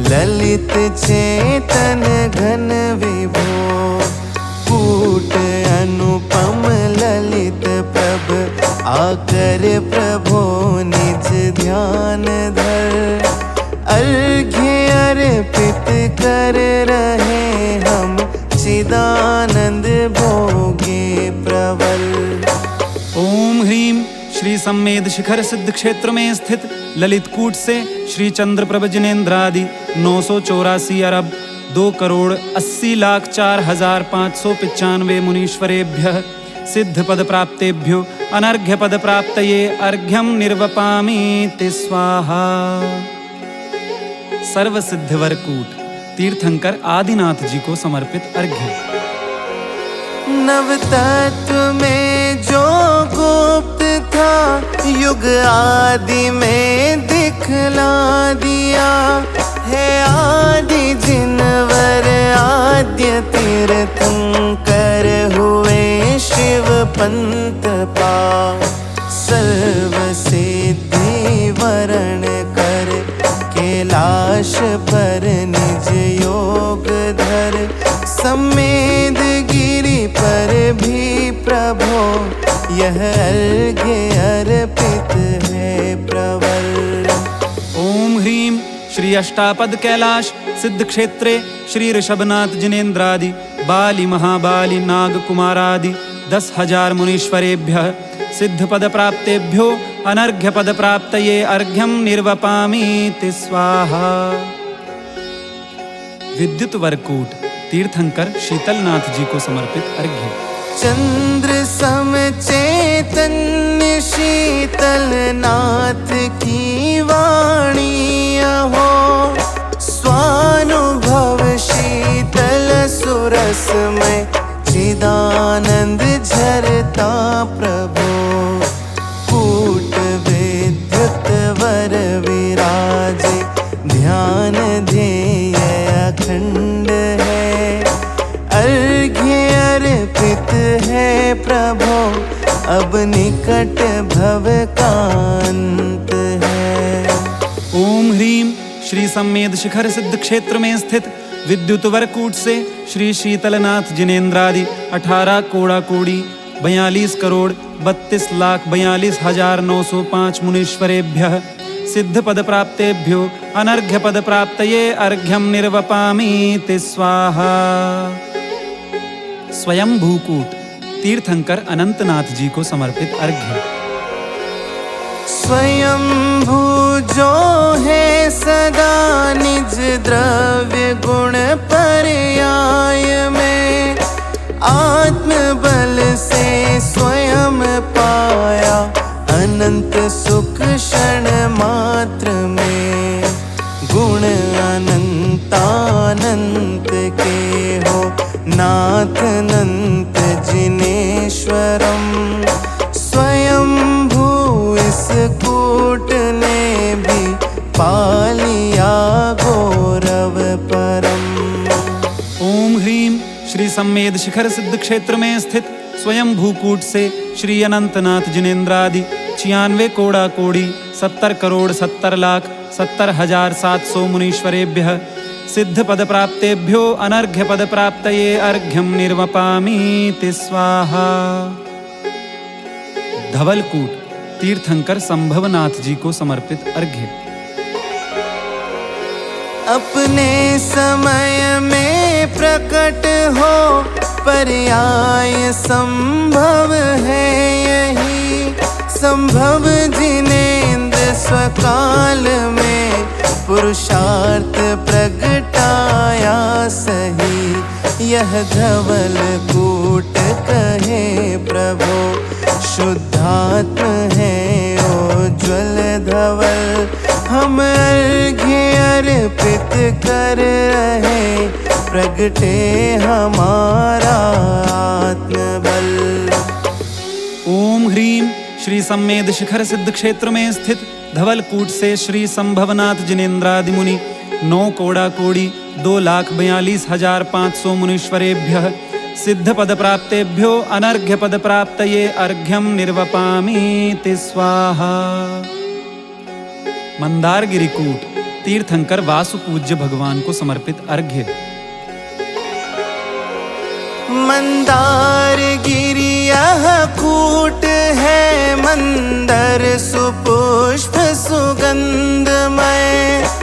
Speaker 2: ललित चेतन घन विभो। कूट अनुपम ललित प्रभ आकर प्रभो निज ध्यान धर। अर्घ्य अर्पित कर रहे हम चिदानंद भोगे प्रबल।
Speaker 4: ओम ह्रीम श्री सम्मेद शिखर सिद्ध क्षेत्र में स्थित ललित कूट से श्री चंद्रप्रभ जिनेन्द्रादि 984 अरब 2,80,04,595 मुनीश्वरेभ्यः सिद्ध पद प्राप्तेभ्यो अनर्घ्य पद प्राप्तये अर्घ्यम निर्वपामीति स्वाहा। सर्व सिद्धवर कूट तीर्थंकर आदिनाथ जी को समर्पित अर्घ्य।
Speaker 2: नव तत्व में जो गुप्त था युग आदि में दिखला दिया है। आदि जिनवर आद्य तीर्थंकर हुए शिव पंत पा। सर्व सिद्धि वरण कर कैलाश पर निज योग धर। सम्मेद गिरि पर भी प्रभो यह अर्घ्य अर्पित है प्रबल।
Speaker 4: ओम ह्रीम श्री अष्टापद कैलाश सिद्ध क्षेत्रे श्री ऋषभनाथ जिनेन्द्रादि बाली महाबाली नाग कुमारादि 10,000 मुनीश्वरेभ्यः सिद्ध पद प्राप्तेभ्यो अनर्घ्य पद प्राप्तये अर्घ्यम निर्वपामीति स्वाहा। विद्युत वरकूट तीर्थंकर शीतलनाथ जी को समर्पित अर्घ्य।
Speaker 2: चंद्र सम चैतन्य शीतलनाथ की वाणी हो। स्वानुभव शीतल सुरसमय चिदानंद झरता प्रभो। कूट विद्युत वर विराजे ध्यान ध्येय अखंड है। अर्घ्य अर्पित है प्रभो अब निकट भव का अंत है।
Speaker 4: ओम ह्रीम श्री सम्मेद शिखर सिद्ध क्षेत्र में स्थित विद्युत वरकूट से श्री शीतलनाथ जिनेन्द्रादि 18 कोड़ा कोड़ी 42 करोड़ 32,42,905 मुनीश्वरेभ्यः सिद्ध पद प्राप्तेभ्यो अनर्घ्य पद प्राप्तये अर्घ्यम निर्वपामीति स्वाहा। स्वयं भूकूट तीर्थंकर अनंतनाथ जी को समर्पित अर्घ्य।
Speaker 2: स्वयंभू जो है सदा निज द्रव्य गुण पर्याय में। आत्म बल से स्वयं पाया अनंत सुख क्षण मात्र में। गुण अनंतानंत के हो नाथ अनंत जिनेश्वरम। स्वयंभू इस कूट ने भी पालिया गौरव परम।
Speaker 4: ओम ह्रीम श्री सम्मेद शिखर सिद्ध क्षेत्र में स्थित स्वयं भूकूट से श्री अनंतनाथ जिनेन्द्रादि 96 कोड़ा कोड़ी 70 करोड़ 70,70,700 मुनीश्वरेभ्यः सिद्ध पद प्राप्तेभ्यो अनर्घ्य पद प्राप्तये अर्घ्यम निर्वपामीति स्वाहा। धवलकूट तीर्थंकर संभवनाथ जी को समर्पित अर्घ्य।
Speaker 2: अपने समय में प्रकट हो पर्याय संभव है यही। संभव जिनेन्द्र स्वकाल में पुरुषार्थ प्रगटाया सही। यह धवल कूट कहे प्रभो शुद्धात्म है उज्ज्वल धवल। हम अर्घ्य अर्पित कर रहे प्रगटे हमारा आत्मबल।
Speaker 4: ओम ह्रीम श्री सम्मेद शिखर सिद्ध क्षेत्र में स्थित धवलकूट से श्री संभवनाथ जिनेन्द्रादि मुनि 9 कोड़ा कोड़ी 2,42,500 मुनीश्वरेभ्यः सिद्ध पद प्राप्तेभ्यो अनर्घ्य पद प्राप्तये अर्घ्यम निर्वपामीति स्वाहा। मंदारगिरी कूट तीर्थंकर वासु पूज्य भगवान को समर्पित अर्घ्य।
Speaker 2: मंदार गिरि यह कूट है, मंदर सुपुष्प सुगंधमय,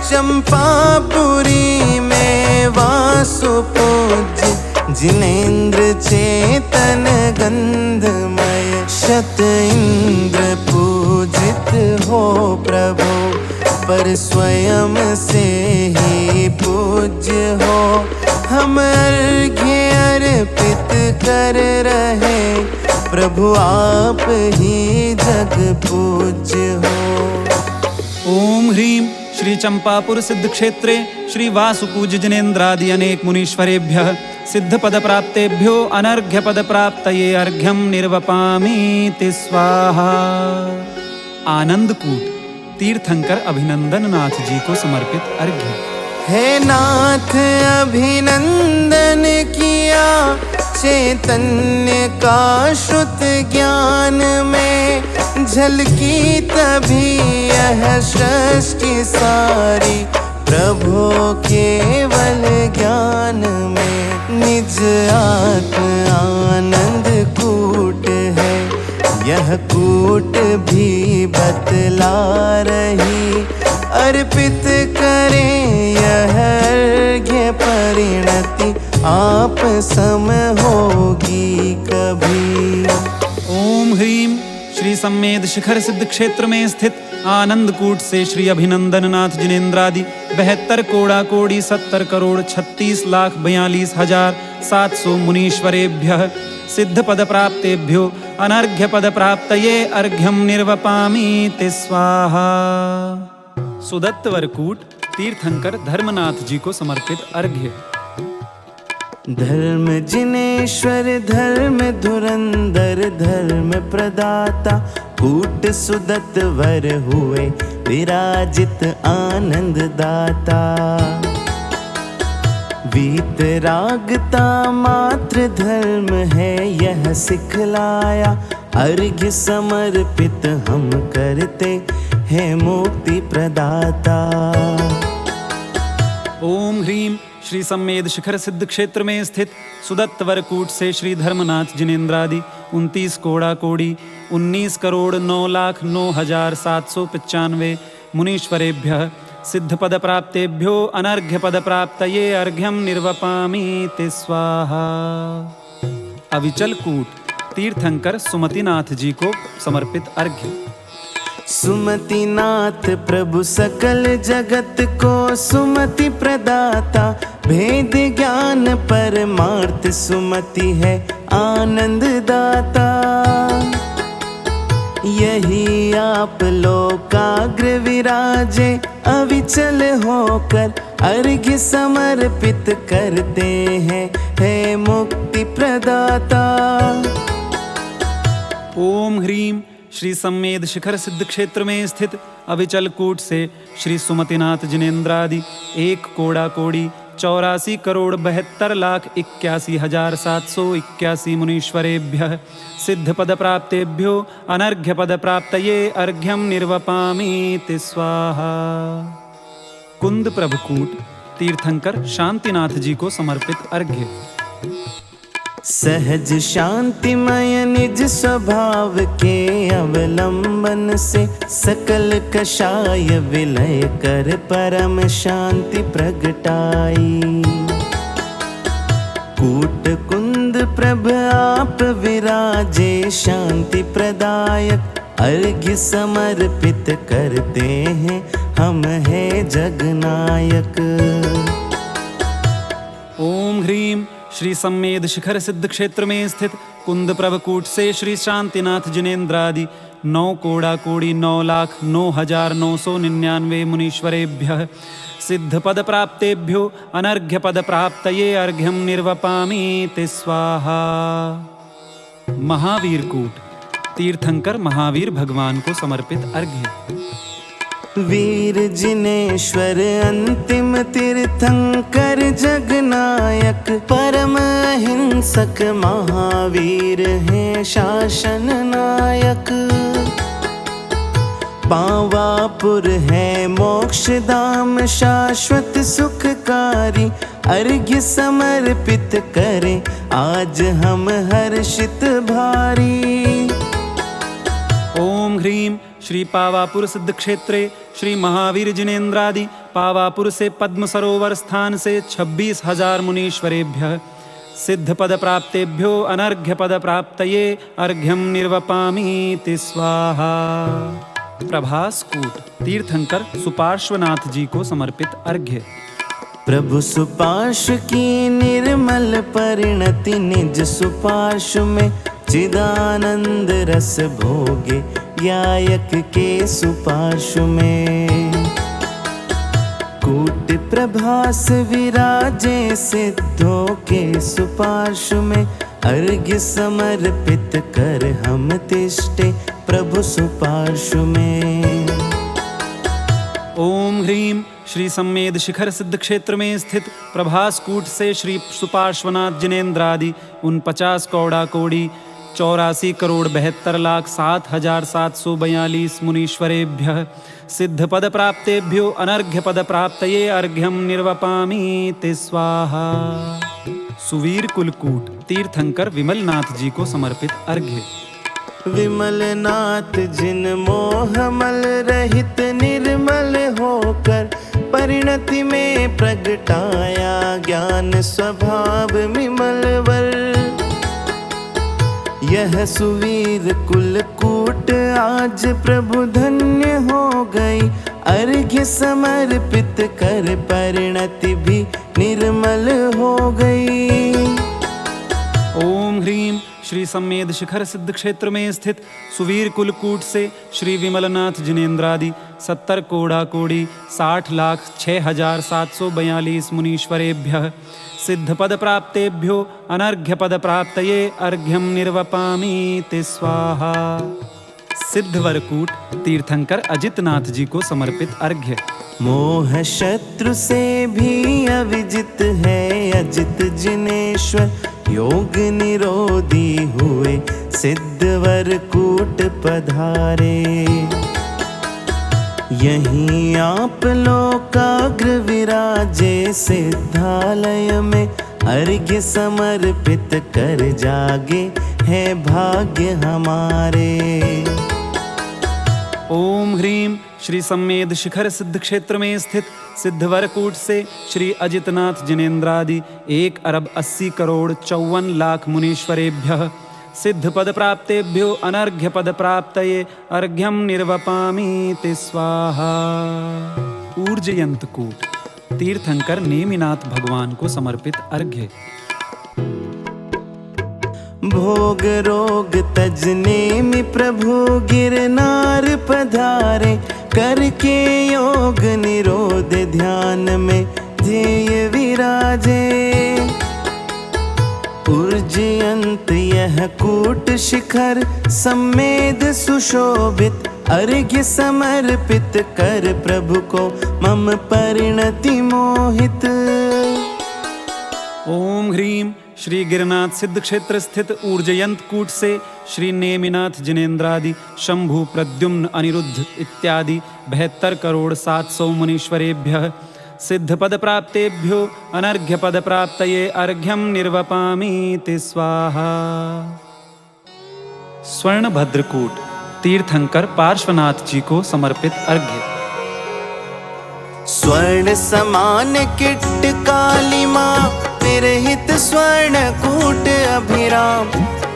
Speaker 2: चंपापुरी में वासु पूज्य, जिनेन्द्र चेतन गंधमय, शत इंद्र पूजित हो प्रभु, पर स्वयं से ही पूज्य हो। हम अर्घ्य अर्पित कर रहे, प्रभु आप ही जग पूज्य हो।
Speaker 4: ओम ह्रीं श्री चंपापुर सिद्ध क्षेत्रे श्री वासुपूज्य जिनेन्द्रादि अनेक मुनीश्वरेभ्यः सिद्ध पद प्राप्तेभ्यो अनर्घ्य पद प्राप्तये अर्घ्यं निर्वपामीति स्वाहा। आनंदकूट तीर्थंकर अभिनंदन नाथ जी को समर्पित अर्घ्य।
Speaker 2: हे नाथ अभिनंदन किया, चैतन्य का श्रुत ज्ञान में, झलकी तभी यह सृष्टि सारी, प्रभु केवल ज्ञान में। निज आत्म आनंद कूट है, यह कूट भी बतला रही, अर्पित करें यह अर्घ्य, परिणति आप सम होगी कभी।
Speaker 4: ओम ह्रीं श्री सम्मेद शिखर सिद्ध क्षेत्र में स्थित आनंदकूट से श्री अभिनंदन नाथ जिनेन्द्रादि 72 कोड़ा कोड़ी 70 करोड़ 36,42,700 मुनीश्वरेभ्यः सिद्ध पद प्राप्तेभ्यो अनर्घ्य पद प्राप्तये अर्घ्यं निर्वपामीति स्वाहा। सुदत्तवरकूट तीर्थंकर धर्मनाथ जी को समर्पित अर्घ्य।
Speaker 2: धर्म जिनेश्वर धर्म धुरंधर धर्म प्रदाता, कूट सुदत्त वर हुए विराजित आनंद दाता। वीतरागता मात्र धर्म है यह सिखलाया, अर्घ्य समर्पित हम करते हैं मुक्ति प्रदाता।
Speaker 4: ओम ह्रीं श्री सम्मेद शिखर सिद्ध क्षेत्र में स्थित सुदत्तवरकूट से श्री धर्मनाथ जिनेन्द्रादि 29 कोड़ा कोड़ी 19 करोड़ 9,09,795 मुनीश्वरेभ्यः सिद्ध पद प्राप्तेभ्यो अनर्घ्य पद प्राप्तये अर्घ्यं निर्वपामीति स्वाहा। अविचल कूट तीर्थंकर सुमतिनाथ जी को समर्पित अर्घ्य।
Speaker 2: सुमतिनाथ प्रभु सकल जगत को सुमति प्रदाता, भेद ज्ञान परमार्थ सुमति है आनंद दाता। यही आप लोकाग्र विराजे, अविचल होकर अर्घ्य समर्पित करते हैं, है मुक्ति प्रदाता।
Speaker 4: ओम ह्रीं श्री सम्मेद शिखर सिद्ध क्षेत्र में स्थित अविचल कूट से श्री सुमतिनाथ जिनेन्द्रादि 1 कोड़ा कोड़ी 84 करोड़ 72,81,781 मुनीश्वरेभ्यः सिद्ध पद प्राप्तेभ्यो अनर्घ्य पद प्राप्तये अर्घ्यं निर्वपामीति स्वाहा। कुंद प्रभुकूट तीर्थंकर शांतिनाथ जी को समर्पित अर्घ्य।
Speaker 2: सहज शांतिमय निज स्वभाव के अवलंबन से, सकल कषाय विलय कर परम शांति प्रगटाई। कूट कुंद प्रभ आप विराजे शांति प्रदायक, अर्घ्य समर्पित करते हैं हम है जगनायक।
Speaker 4: ओम ह्रीं श्री सम्मेद शिखर सिद्ध क्षेत्र में स्थित कुंद प्रभकूट से श्री शांतिनाथ जिनेन्द्रादि 9 कोड़ा कोड़ी 9,09,999 मुनीश्वरेभ्यः सिद्ध पद प्राप्तेभ्यो अनर्घ्य पद प्राप्तये अर्घ्यं निर्वपामीति स्वाहा। महावीरकूट तीर्थंकर महावीर भगवान को समर्पित अर्घ्य।
Speaker 2: वीर जिनेश्वर अंतिम तीर्थंकर जगनायक, परम अहिंसक महावीर हैं शासन नायक। पावापुर है मोक्ष धाम शाश्वत सुखकारी, अर्घ्य समर्पित करें आज हम हर्षित भारी।
Speaker 4: ओम ह्रीं श्री पावापुर सिद्ध क्षेत्रे श्री महावीर जिनेन्द्रादि पावापुर से पद्म सरोवर स्थान से 26,000 मुनीश्वरेभ्यः सिद्ध पद प्राप्तेभ्यो अनर्घ्य पद प्राप्तये अर्घ्यम निर्वपामीति स्वाहा। प्रभास कूट तीर्थंकर सुपार्श्वनाथ जी को समर्पित अर्घ्य।
Speaker 2: प्रभु सुपार्श्व की निर्मल परिणति निज सुपार्श्व में चिदानंद रस भोगे गायक के सुपार्श्व में। कूट प्रभास विराजे सिद्धों के सुपार्श्व में, अर्घ्य समर्पित कर हम तिष्ठे प्रभु सुपार्श्व में।
Speaker 4: ओम ह्रीं श्री सम्मेद शिखर सिद्ध क्षेत्र में स्थित प्रभास कूट से श्री सुपार्श्वनाथ जिनेन्द्रादि 49 कौड़ा कोड़ी 84 करोड़ 72 लाख 7,742 मुनीश्वरेभ्यः सिद्ध पद प्राप्तेभ्यो अनर्घ्य पद प्राप्तये अर्घ्यम निर्वपामीति स्वाहा। सुवीर कुलकूट तीर्थंकर विमलनाथ जी को समर्पित अर्घ्य।
Speaker 2: विमलनाथ जिन मोहमल रहित निर्मल होकर परिणति में प्रगटाया ज्ञान स्वभाव विमलवर। यह सुवीर कुलकूट आज प्रभु धन्य हो गई, अर्घ्य समर्पित कर परिणति भी निर्मल हो गई।
Speaker 4: ओम ह्रीं श्री सम्मेद शिखर सिद्ध क्षेत्र में स्थित सुवीर कुलकूट से श्री विमलनाथ जिनेन्द्रादि 70 कौड़ा कोड़ी 60 लाख 6,742 मुनीश्वरेभ्यः सिद्ध पद प्राप्तेभ्यो अनर्घ्य पद प्राप्तये अर्घ्यम निर्वपामीति स्वाहा। सिद्धवरकूट तीर्थंकर अजितनाथ जी को समर्पित अर्घ्य।
Speaker 2: मोह शत्रु से भी अविजित है अजित जिनेश्वर, योग निरोधी हुए सिद्धवरकूट पधारे। यहीं आप लोकाग्र विराजे सिद्धालय में, अर्घ्य समर्पित कर जागे है भाग्य हमारे।
Speaker 4: ओम ह्रीं श्री सम्मेद शिखर सिद्ध क्षेत्र में स्थित सिद्धवरकूट से श्री अजितनाथ जिनेन्द्रादि 1 अरब 80 करोड़ 54 लाख मुनीश्वरेभ्यः सिद्ध पद प्राप्तेभ्यो अनर्घ्य पद प्राप्तये अर्घ्यम निर्वपामीति स्वाहा। ऊर्जयंत कूट तीर्थंकर नेमिनाथ भगवान को समर्पित अर्घ्य।
Speaker 2: भोग रोग तजने में प्रभु गिरनार पधारे, करके योग निरोध ध्यान में ध्येय विराजे। उर्जयंत यह कूट शिखर सम्मेद सुशोभित, अर्घ्य समर्पित कर प्रभु को मम परिणति मोहित।
Speaker 4: ओम ह्रीं श्री गिरनाथ सिद्ध क्षेत्र स्थित ऊर्जयंत कूट से श्री नेमिनाथ जिनेन्द्रादि शंभु प्रद्युम्न अनिरुद्ध इत्यादि 72 करोड़ 700 मुनीश्वरेभ्यः सिद्ध पद प्राप्तेभ्यो अनर्घ्य पद प्राप्तये अर्घ्यम निर्वपामीति स्वाहा। स्वर्णभद्रकूट तीर्थंकर पार्श्वनाथ जी को समर्पित अर्घ्य।
Speaker 2: स्वर्ण समान किट काली माँ विरहित स्वर्ण कूट अभिराम,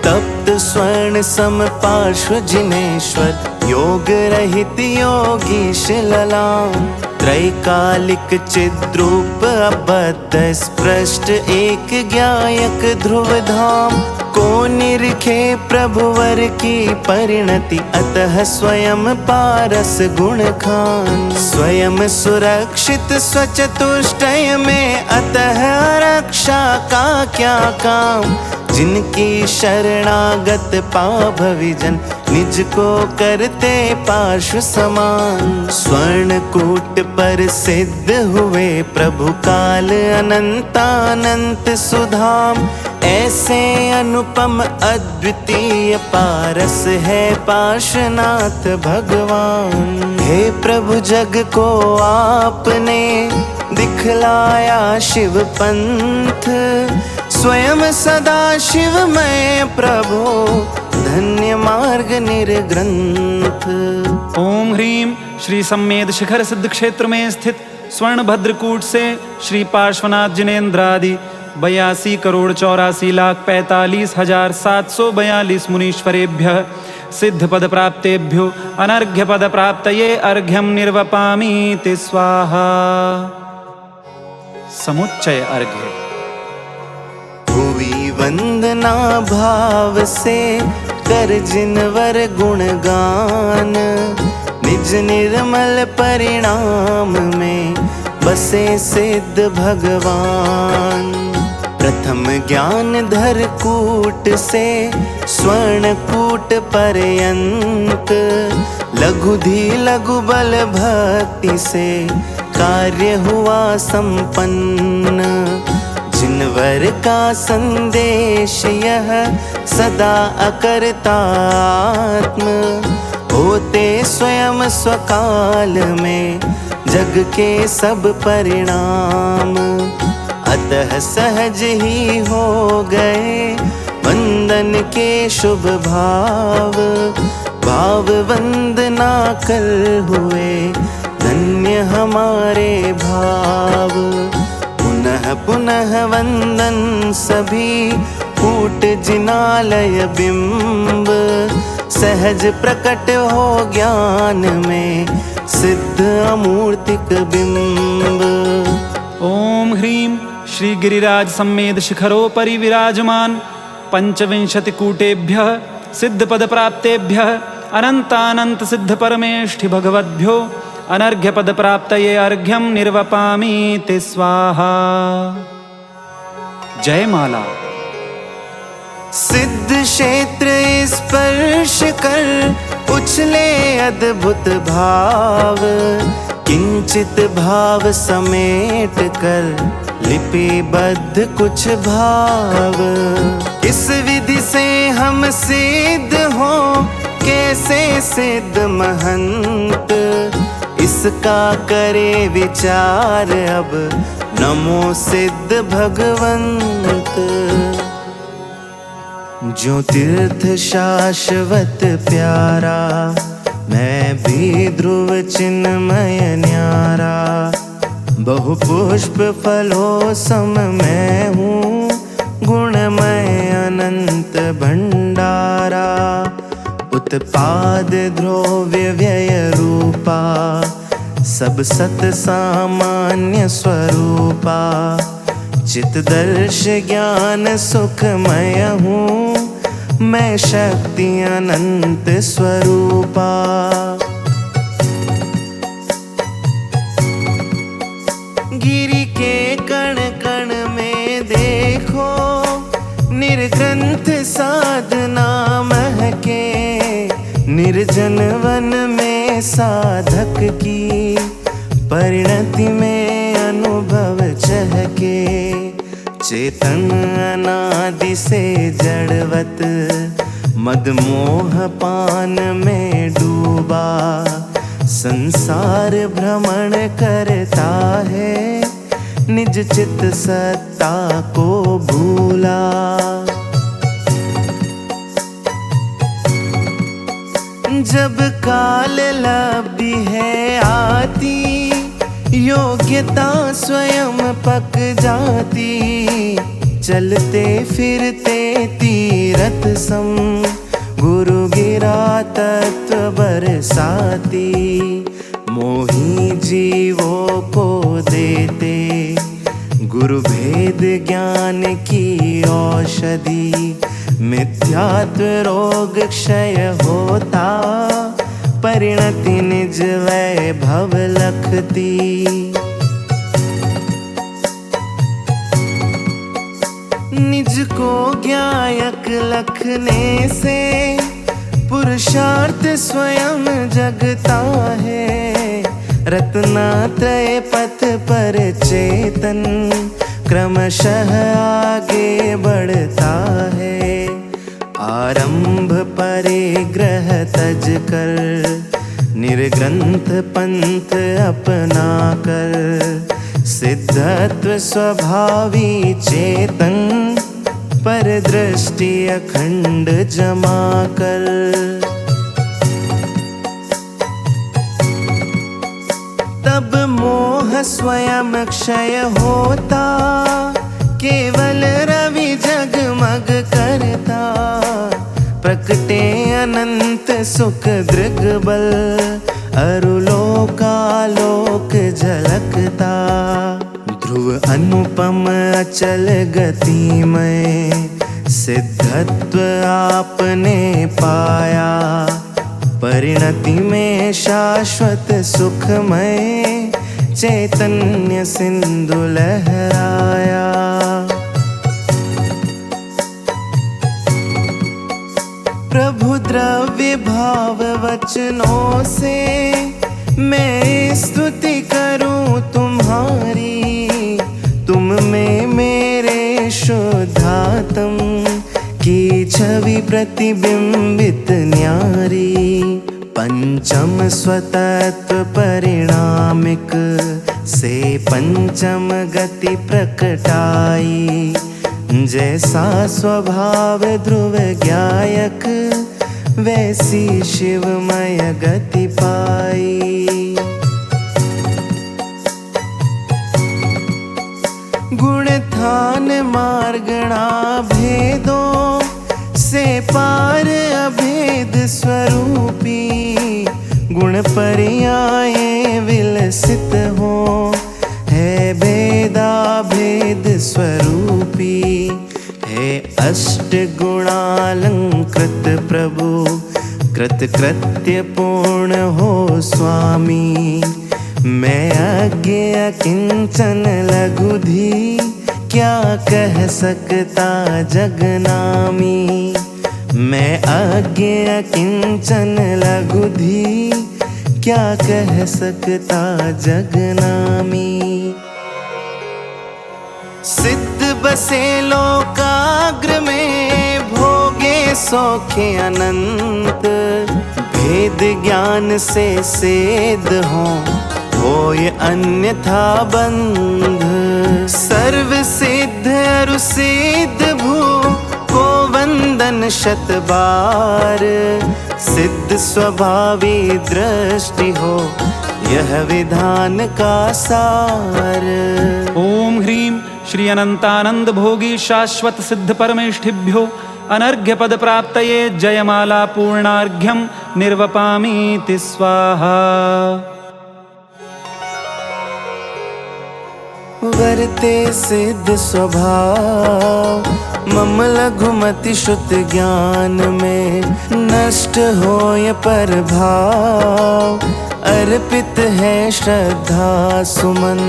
Speaker 2: तप्त स्वर्ण सम पार्श्व जिनेश्वर योग रहित योगीश ललाम। त्रैकालिक चिद्रूप अबद्ध स्पृष्ट एक ज्ञायक ध्रुव धाम, को निरखे प्रभुवर की परिणति अतः स्वयं पारस गुण खान। स्वयं सुरक्षित स्वचतुष्टय में अतः रक्षा का क्या काम, जिनकी शरणागत पाभविजन निज को करते पार्श्व समान। स्वर्ण कूट पर सिद्ध हुए प्रभु काल अनंतानंत सुधाम, ऐसे अनुपम अद्वितीय पारस है पार्श्वनाथ भगवान। हे प्रभु जग को आपने दिखलाया शिव पंथ, स्वयं सदा शिवमय प्रभु धन्य मार्ग निर्ग्रंथ।
Speaker 4: ओम ह्रीं श्री सम्मेद शिखर सिद्ध क्षेत्र में स्थित स्वर्ण भद्रकूट से श्री पार्श्वनाथ जिनेन्द्रादि 82,84,45,742 मुनीश्वरेभ्यः सिद्ध पद प्राप्तेभ्यो अनर्घ्य पद प्राप्तये अर्घ्यं निर्वपामीति स्वाहा। समुच्चय अर्घ्य।
Speaker 2: भुवि वंदना भाव से कर जिनवर गुणगान, निज निर्मल परिणाम में बसे सिद्ध भगवान। प्रथम ज्ञान धर कूट से स्वर्ण कूट पर्यंत, लघुधि लघु बल भक्ति से कार्य हुआ संपन्न। जिनवर का संदेश यह सदा अकर्तात्म, होते स्वयं स्वकाल में जग के सब परिणाम। अतः सहज ही हो गए वंदन के शुभ भाव, भाव वंदना कर हुए धन्य हमारे भाव। पुनः पुनः वंदन सभी कूट जिनालय बिंब, सहज प्रकट हो ज्ञान में सिद्ध अमूर्तिक बिंब।
Speaker 4: ओम ह्रीं श्री गिरिराज सम्मेद शिखरोपरि विराजमान पंचविंशति कूटेभ्यः सिद्ध पद प्राप्तेभ्यः अनंतानंत सिद्ध परमेष्ठि भगवद्भ्यो अनर्घ्य पद प्राप्तये अर्घ्यं निर्वपामीति स्वाहा। जय माला।
Speaker 2: सिद्ध क्षेत्र स्पर्श कर उछले अद्भुत भाव, किंचित भाव समेट कर लिपिबद्ध कुछ भाव। इस विधि से हम सिद्ध हो कैसे सिद्ध महंत, इसका करे विचार अब नमो सिद्ध भगवंत। जो तीर्थ शाश्वत प्यारा, मैं भी ध्रुव चिन्मय न्यारा। बहु पुष्प फलों सम मैं हूँ, गुणमय अनंत भंडारा। उत्पाद द्रव्य व्यय रूपा, सब सत सामान्य स्वरूपा। चितदर्श ज्ञान सुखमय हूँ, मैं शक्ति अनंत स्वरूपा। गिरि के कण कण में देखो, निर्ग्रंथ साधना महके। निर्जन वन में साधक की, परिणति में अनुभव चहके। चेतन अनादि से जड़वत, मद मोह पान में डूबा। संसार भ्रमण करता है, निज चित सत्ता को भूला। जब काल लब्धि है आती, योग्यता स्वयं पक जाती। चलते फिरते तीरथ सम, गुरु गिरा तत्व बरसाती। मोही जीवों को देते, गुरु भेद ज्ञान की औषधि। मिथ्यात्व रोग क्षय होता, परिणति निज वैभव लखती। निज को ज्ञायक लखने से, पुरुषार्थ स्वयं जगता है। रत्नात्रय पथ पर चेतन, क्रमशः आगे बढ़ता है। आरंभ परिग्रह तज कर, निर्ग्रंथ पंथ अपना कर, सिद्धत्व स्वभावी चेतन, पर दृष्टि अखंड जमा कर। तब मोह स्वयं क्षय होता, केवल रवि जगमग करता, प्रकटे अनंत सुख दृग्बल, अरुलोकालोक झलकता। ध्रुव अनुपम अचल गतिमय, सिद्धत्व आपने पाया, परिणति में शाश्वत सुखमय, चैतन्य सिंधु लहराया। प्रभु द्रव्य भाव वचनों से, मैं स्तुति करूं तुम्हारी, तुम में मेरे शुद्धात्म की छवि प्रतिबिंबित न्यारी। पंचम स्वतत्व परिणामिक से पंचम गति प्रकटाई, जैसा स्वभाव ध्रुव ज्ञायक, वैसी शिवमय गति पाई। गुणथान मार्गणा भेदों से पार अभेद स्वरूपी, गुण पर्याय विलसित हो, है भेदा भेद स्वरूपी, है अष्ट गुणालंकृत प्रभु, कृत कृत्य पूर्ण हो स्वामी। मैं अज्ञ अकिंचन लघुधी, क्या कह सकता जगनामी। मैं अज्ञ अकिंचन लघुधी, क्या कह सकता जगनामी। सिद्ध बसे लोकाग्र में, भोगे सौखे अनंत, भेद ज्ञान से सेद होय अन्यथा बंध। सर्व सिद्ध अरु सिद्ध भू को वंदन शत बार, सिद्ध स्वभावी दृष्टि हो, यह विधान का सार।
Speaker 4: ओम ह्रीं श्री अनंतानंद भोगी शाश्वत सिद्ध परमेष्ठिभ्यो अनर्घ्य पद प्राप्तये जयमाला पूर्णार्घ्यं निर्वपामीति स्वाहा।
Speaker 2: वर्ते सिद्ध स्वभाव, मम लघुमति श्रुत ज्ञान में, नष्ट होय पर भाव, अर्पित है श्रद्धा सुमन।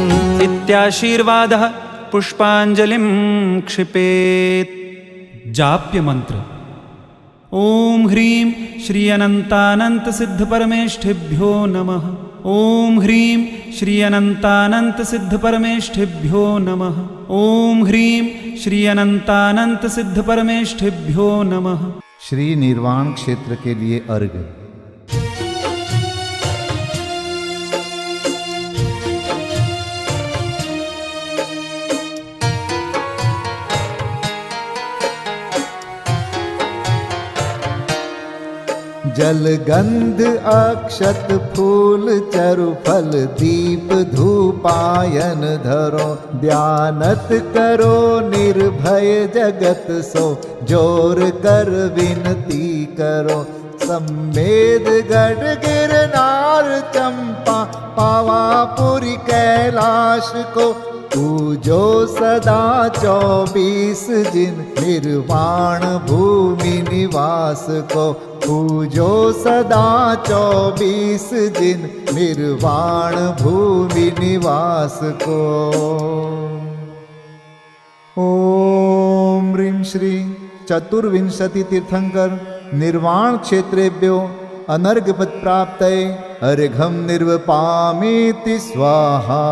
Speaker 4: इत्याशीर्वादः पुष्पांजलिं क्षिपेत्। जाप्य मंत्र। ओम ह्रीं श्री अनंतानंत सिद्ध परमेष्ठिभ्यो नमः। ओम ह्रीं श्री अनंतानंत सिद्ध परमेष्ठिभ्यो नमः। ओम ह्रीं श्री अनंतानंत सिद्ध परमेष्ठिभ्यो नमः।
Speaker 5: श्री निर्वाण क्षेत्र के लिए अर्घ्य। जल गंध अक्षत फूल चरु फल दीप धूपायन धरो, ध्यानत करो निर्भय जगत सो, जोर कर विनती करो। सम्मेद गढ़ गिरनार चंपा पावापुरी कैलाश को, पूजो सदा 24 दिन निर्वाण भूमि निवास को। पूजो सदा 24 दिन निर्वाण भूमि निवास को। ओम ह्रीं श्री चतुर्विंशति तीर्थंकर निर्वाण क्षेत्रेभ्यो अनर्घपद प्राप्तये अर्घं निर्वपामीति स्वाहा।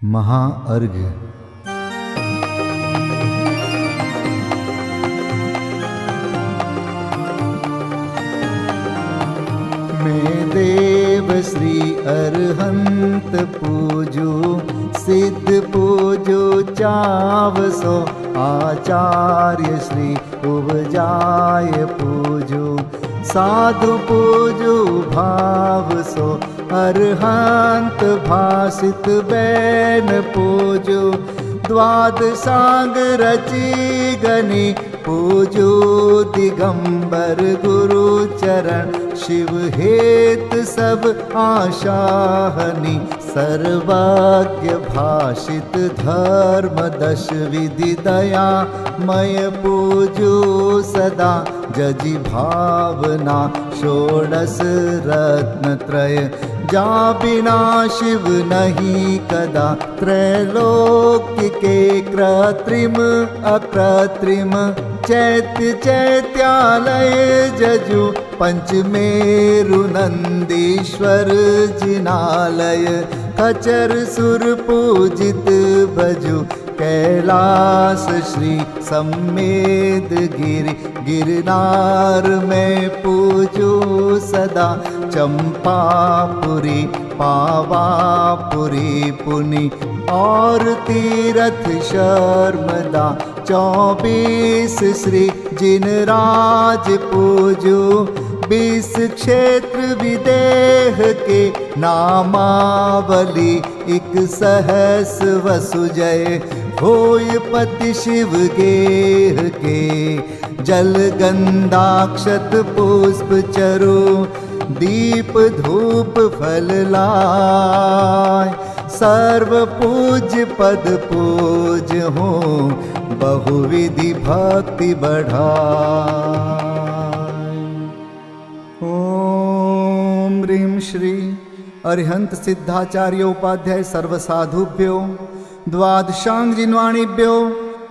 Speaker 5: महाअर्घ्य। मैं देव श्री अरहंत पूजू, सिद्ध पूजू चावसो, आचार्य श्री उपजाय पूजू, साधु पूजू भाव सो, अरहंत भासित बैन पूजू, द्वादशांग रची गनी पूजू, दिगंबर गुरु चरण शिव हेत सब आशाहनी, सर्वज्ञ भाषित धर्म दश विधि दया मय पूजू सदा, जजी भावना षोडश रत्न त्रय, जा बिना शिव नहीं कदा, त्रैलोक्य के कृत्रिम अकृत्रिम, चैत्य चैत्यालय जजु, पंचमेरु नंदीश्वर जिनालय, खचर सुर पूजित भजु, कैलास श्री सम्मेद गिरि, गिरनार में पूजू सदा, चंपापुरी पावापुरी पुनि, और तीरथ शर्मदा, 24 श्री जिनराज पूजू, 20 क्षेत्र विदेह के नामावली, 1 सहस वसुजय होय पति शिव गेह के, जल गंधाक्षत पुष्प चरु, दीप धूप फल लाय, सर्व पूज्य पद पूज हो, बहुविधि भक्ति बढ़ाय। ओम ह्रीं श्री अरिहंत सिद्धाचार्योपाध्याय सर्वसाधुभ्यो, द्वादशांग जिन्वाणीभ्यो,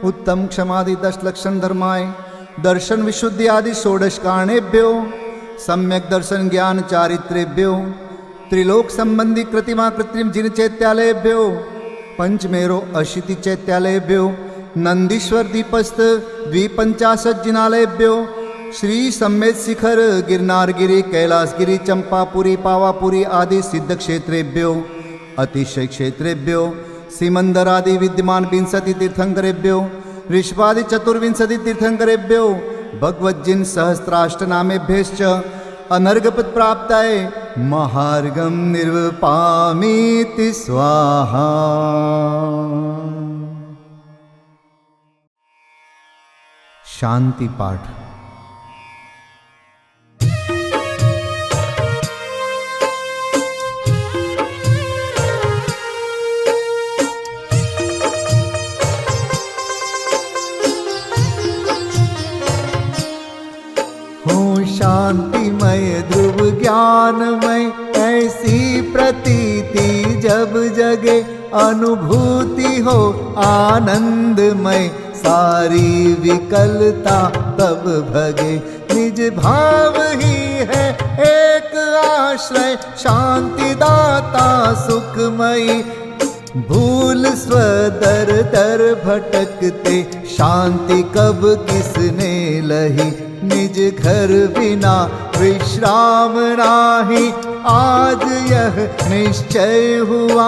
Speaker 5: उत्तम क्षमादि 10 लक्षण धर्माय, दर्शन विशुद्धि आदि 16 कारणेभ्यो, सम्यक दर्शन ज्ञान चारित्रेभ्यो, त्रिलोक संबंधी कृतिमा कृत्रिम जिन चैत्यालयभ्यो, पंचमेरो अशीति चैत्यालयभ्यो, नंदीश्वर दीपस्थ 250 जिनालयभ्यो, श्री सम्मेद शिखर गिरनारगिरी कैलासगिरी चंपापुरी पावापुरी आदि सिद्ध क्षेत्रेभ्यो, अतिशय क्षेत्रेभ्यो, सिमंदर आदि विद्यमान 20 तीर्थंकरेभ्यो, ऋषभादि 24 तीर्थंकरेभ्यो, भगवज्जिन सहस्राष्टनामेभ्यश्च अनर्घपद प्राप्ताय महार्गम निर्वपामीति स्वाहा। शांति पाठ। शांतिमय ध्रुव ज्ञानमय, ऐसी प्रतीति जब जगे, अनुभूति हो आनंदमय, सारी विकलता तब भगे, निज भाव ही है एक आश्रय, शांति दाता सुखमयी, भूल स्वदर दर भटकते, शांति कब किसने लही, निज घर बिना विश्राम नाही, आज यह निश्चय हुआ,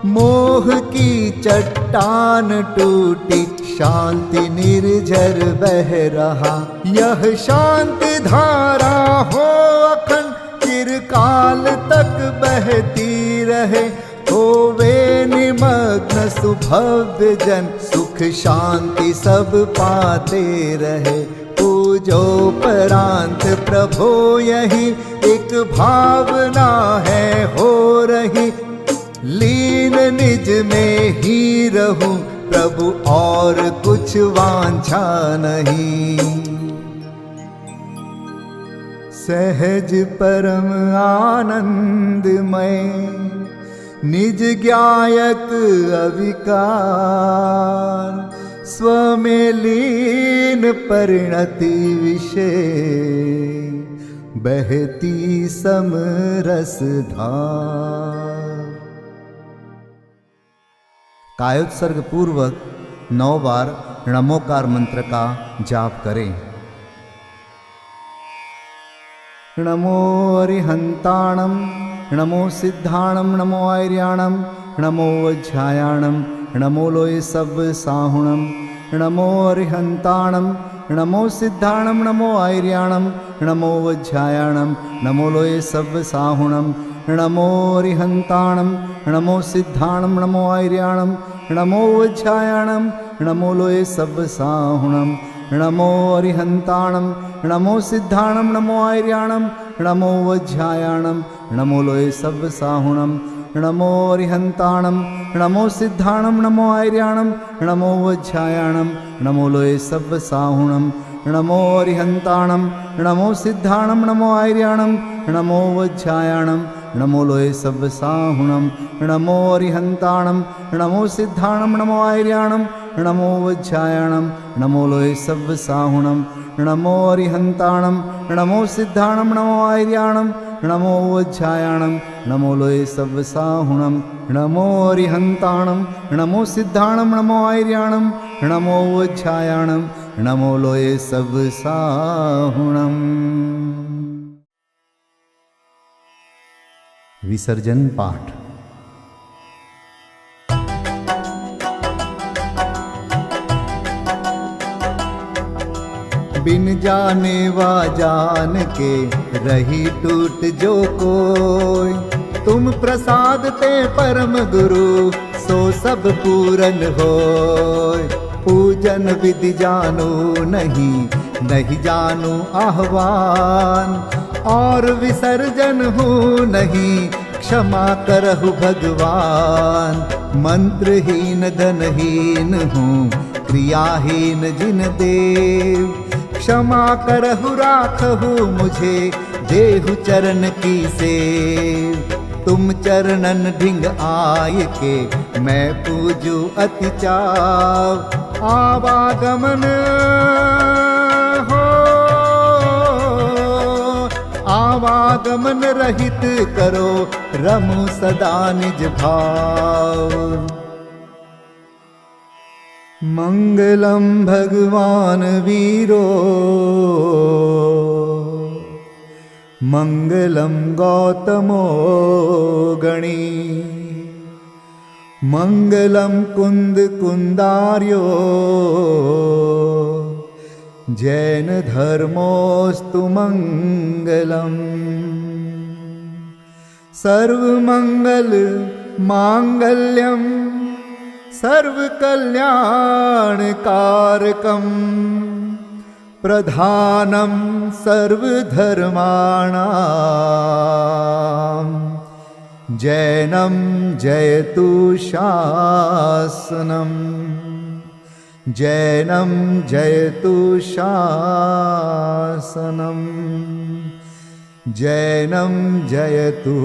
Speaker 5: मोह की चट्टान टूटी, शांति निर्झर बह रहा, यह शांति धारा हो अखंड, चिरकाल तक बहती रहे, होवे निमग्न सुभव्य जन, सुख शांति सब पाते रहे, पूजोपरांत प्रभो यही एक भावना है हो रही, लीन निज में ही रहूं प्रभु और कुछ वांछा नहीं, सहज परम आनंदमय, निज ज्ञायक अविकार, स्वमें लीन परिणति विषय, बहती समरस धार। कायोत्सर्ग पूर्वक 9 बार नमोकार मंत्र का जाप करें। नमो अरिहंताणं, नमो सिद्धाणं, नमो आर्याणं, नमो वज्रायाणं, नमो लोये सव्व साहुणं, नमो अरिहंताणं, नमो सिद्धाणं, नमो आर्याणं, नमो वज्रायाणं, नमो लोये सव्व साहुणं, नमो अरिहंताणं, नमो सिद्धाणं, नमो आर्याणं, नमो वज्रायाणं, नमो लोये सव्व साहुणं, नमो अरिहंताणं, नमो सिद्धाणं, नमो आर्याणं, नमो वज्रायाणं, नमो लोये सव्व साहुणं, नमो अरिहंताणं, नमो सिद्धाणं, नमो आर्याणं, नमो वज्रायाणं, नमो लोये सव्व साहुणं, नमो अरिहंताणं, नमो सिद्धाणं, नमो आर्याणं, नमो वज्रायाणं, नमो लोये सव्व साहुणं, नमो अरिहंताणं, नमो सिद्धाणं, नमो आर्याणं, नमो वज्रायाणं, नमो लोये सव्व साहुणं, नमो अरिहंताणं, नमो सिद्धाणं, नमो आर्याणं, नमो वज्रायाणं, नमो लोये सव्व साहुणं, नमो अरिहंताणं, नमो सिद्धाणं, नमो आर्याणं, नमो वज्रायाणं, नमो लोये सव्व साहुणं। विसर्जन पाठ। बिन जाने वा जान के रही टूट जो कोई, तुम प्रसाद ते परम गुरु सो सब पूरन होय। पूजन विधि जानो नहीं, नहीं जानो आह्वान, और विसर्जन हूँ नहीं, क्षमा करहु भगवान। मंत्रहीन धनहीन हूँ, क्रियाहीन जिन देव, क्षमा करहु राखहु मुझे, देहु चरण की सेव। तुम चरणन ढिंग आय के, मैं पूजू अति चाव। आवागमन हो, आवागमन रहित करो, रमु सदा निज भाव। मंगलम भगवान वीरो, मंगलम गौतमो गणी, मंगलम कुंद कुंदार्यो, जैन धर्मोस्तु मंगलम। सर्वमंगल मांगल्यम, सर्वकल्याणकारकं, प्रधानं सर्वधर्माणां, जैनं जयतु शासनं, जैनं जयतु शासनं, जैनं जयतु